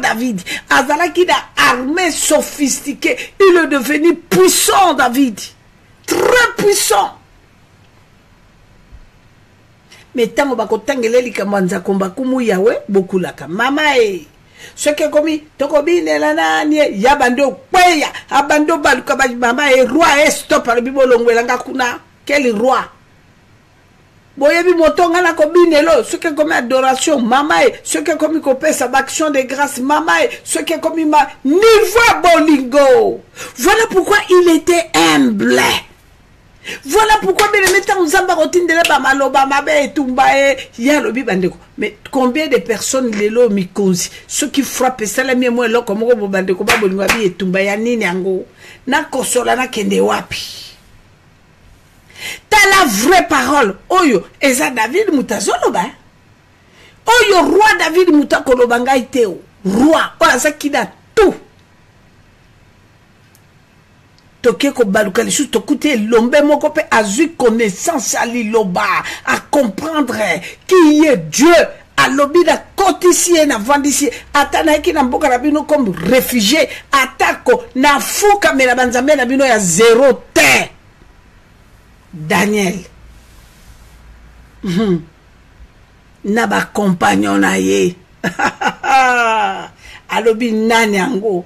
David, Azalaki da armée sophistiquée, il est devenu puissant David, très puissant. Mais tango bako tangeleli kamanza komba kumu yawe beaucoup laka mama ce qui est commis tokobine la nani yabando kweya abando baluka ba mama roi stop par bibolongo elanga kuna quel roi. Boyebi motonga na kobine lo, ce qui est comme adoration, mama ce qui est comme sa action de grâce, mama ce qui est comme ma niveau bolingo. Voilà pourquoi il était humble. Voilà pourquoi bien le temps nous ambarotine de la maloba mabe et tumbae ya lobi bandeko. Mais combien de personnes les lo mikonzi, ceux qui frappent ça la moi lo comme go bandeko ba bolingo bi et tumbae nini ango. Na kosola na kende wapi. T'as la vraie parole. Oyo, eza David Moutazolo ba. Oyo, roi David Moutakoloba nga iteo. Roi, ola zakida tout. Toke ko baluka les choses, tokute lombe moko pe azu connaissance à l'iloba, à comprendre qui est Dieu. À l'obi da kotisie na vandisi atana ki na mboka na bino comme réfugié atako na fuka mena banzambe na bino ya zéro terre. Daniel Naba compagnon na ye alobi nani ango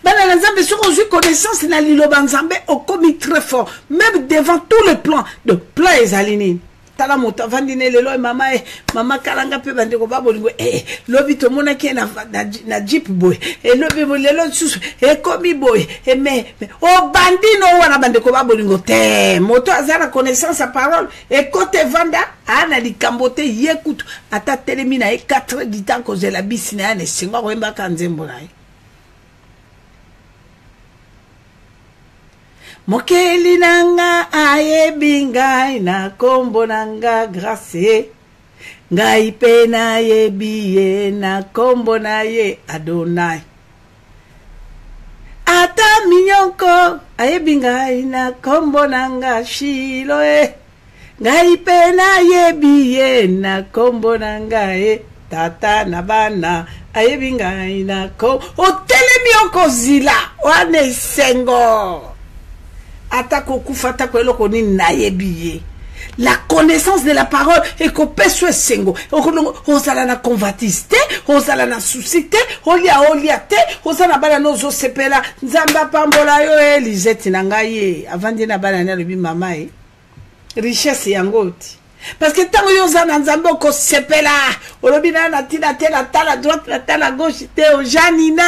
bana nzambe soko zui connaissance na liloba nzambe au commis très fort même devant tous les plans de plan ezalini tala mota vandine lelo mama kalanga pe bande ko babolingo lobi to mona ke na jeep boy lobi lelo susu komi boy mais o bandino wana bande ko babolingo te moto azala connaissance à parole côté vanda ana likambote yekutu ata telemi na 4 du temps cause la bisina ne singa ko emba kanzembo na Mokeli nanga ayebi ngai na kombo nanga grâce ngai pe na yebi ye na kombo na ye Adonai ata minyonko ayebi ngai na kombo nanga Shiloh ngai pe na yebi ye na kombo nanga tata na bana ayebi ngai na ko otelemi okozila wane sengo Atako kufata ko eloko ni nayebiye. la connaissance de la parole et ko peso sengo ozala na convoitiste ozala na souci te olia te ozala bana nozo sepela nzamba pambola yo Elisette na ngai avandi na bana na lobi mama richesse yangoti parce que tant yo zana nzambe ko sepela olobi na tina te na tala droite na tala gauche te o janina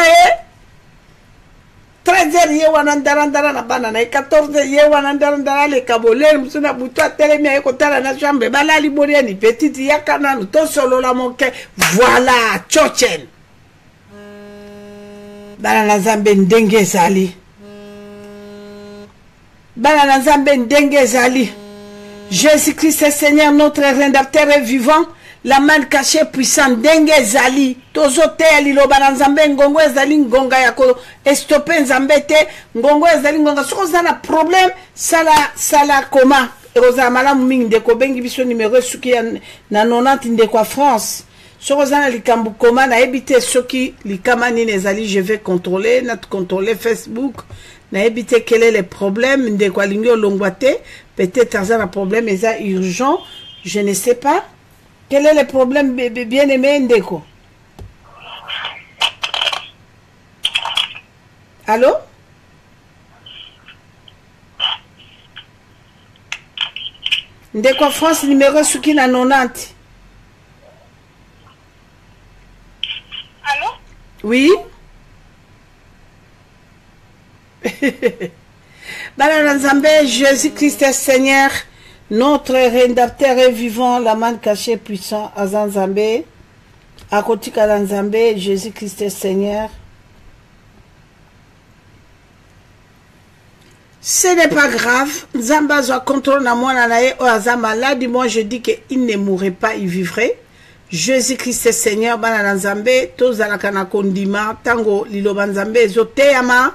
13h ye wana ndarandara na bana na 14h ye wana ndarandara le kabole musuna butu atelemi ye kotala na chambre balali boriani petite yakana to solo la moke voilà chochen bana na Nzambe ndenge ezali bana na Nzambe ndenge ezali Jésus-Christ est Seigneur, notre rédempteur est vivant. La main cachée puissante ndenge ezali tozote liloba na Nzambe ngongo ezali ngonga ya ko stopper Nzambe te ngongo ezali ngonga soko za na problème sala koma eroza malamu mingi ndeko bengi biso numéro suki na 90 ndeko France soko za na likambu koma na ebite soki likama nini ezali je vais contrôler Facebook na ebite quel est le problème ndeko alingi olongwa te peut-être un problème est urgent je ne sais pas. Quel est le problème, bien-aimé Ndeko? Allô? Ndeko France, numéro Souki na 90. Allô? Oui? Bana Nzambe, Jésus-Christ est Seigneur. Notre rédempteur est vivant, la main cachée puissant à Nzambe, à côté de Nzambe, Jésus-Christ est Seigneur. Ce n'est pas grave. Nzamba doit contrôler na moi nanae o azama malade. Moi je dis qu'il ne mourrait pas, il vivrait. Jésus-Christ est Seigneur. Bana Nzambe, tous à la kana kondima, tango liloba Nzambe zoteyama.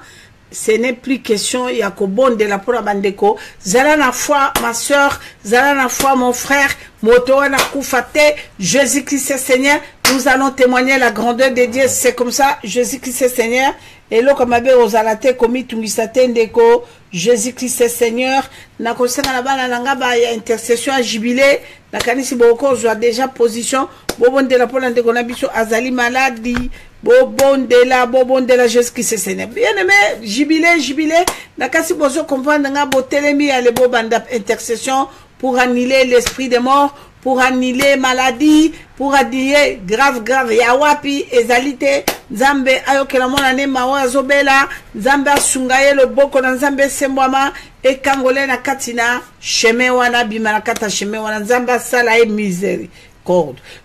Ce n'est plus question ya ko bonde la pour bandeko zala na foi ma soeur zala na foi mon frère moto na kufate Jésus-Christ est Seigneur. Nous allons témoigner la grandeur de Dieu. C'est comme ça Jésus-Christ est Seigneur. Et là comme abe ozalate komi tungisate ndeko Jésus-Christ est Seigneur. Na kosenga na bana nanga ba ya intercession à jubilé na kanisi boko zo déjà position bobonde la pour ndeko na biso azali maladie. Bobondela Jésus-Christ est Seigneur. Bien aimé, jubilé. Nakasi bozo comprendre nga botelemi ya le bobanda intercession pour annuler l'esprit de mort, pour annuler maladie, pour annuler grave ya wapi ezalite Nzambe ayokela mona ne mawa zobela Nzambe asungaye le boko na Nzambe sembwama e kangole na katina chemin wana bima na kata chemin wana Nzambe sala e misère.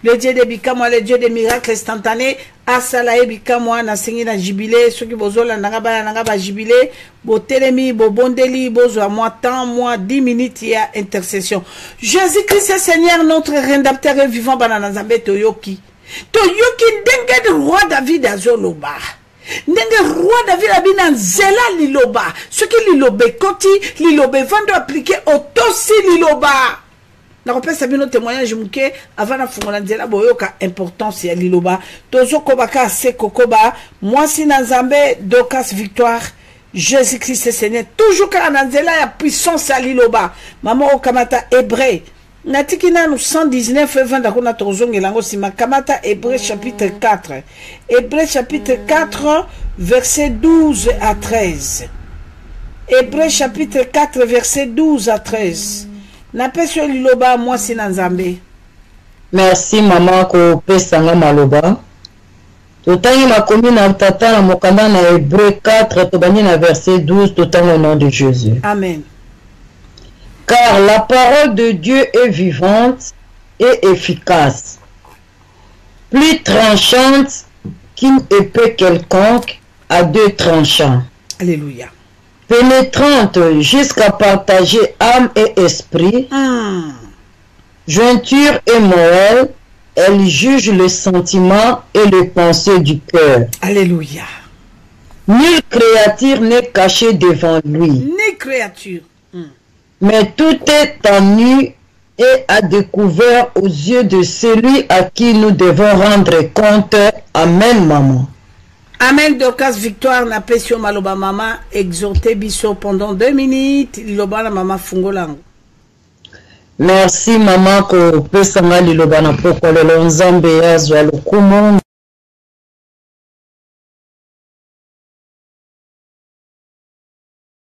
Le Dieu de Bikamo, le Dieu des miracles instantanés, Asala Bikamo, na singi na jubilé, ceux qui bozola nangaba jubilé, bo telemi, bo bondeli, bozo moi temps, moi 10 minutes, il y a intercession. Jésus-Christ est Seigneur, notre rédempteur est vivant, banana Nzambe Toyoki. Toyoki ndenge roi David azoloba. Ndenge roi David abina nzela liloba. Ce qui lilobe koti, lilobe vando appliqué autosi liloba. Na repère sabino témoignage muke avant na fungola nzela boyoka importance ya liloba tozo kobaka se kokoba moi si na Nzambe Docas victoire Jésus-Christ est Seigneur toujours ka na nzela ya puissance ya liloba mama okamata hébreu natiki na 119 20 dakona tozongelango sima kamata Hébreu chapitre 4 Hébreu chapitre 4 verset 12 à 13 Hébreu chapitre 4 verset 12 à 13 Napesyo liloba moi si na Nzambe. Merci maman ko pesanga maloba. Totangi makomi na tata na mokanda na Hébreu 4 tobani na verset 12 totangi au nom de Jésus. Amen. Car la parole de Dieu est vivante et efficace, plus tranchante qu'une épée quelconque à deux tranchants. Alléluia. Pénétrante jusqu'à partager âme et esprit, jointure et moelle, elle juge le sentiment et les pensées du cœur. Alléluia. Nulle créature n'est cachée devant lui. Ni créature. Mais tout est en nu et à découvert aux yeux de celui à qui nous devons rendre compte. Amen, maman. Amen. Docas victoire na pesio maloba mama exhorté biso pendant 2 minutes. Liloba la mama fungolango. Merci mama ko pesa ngali loba na poko lelo nzambe yazwa lokumu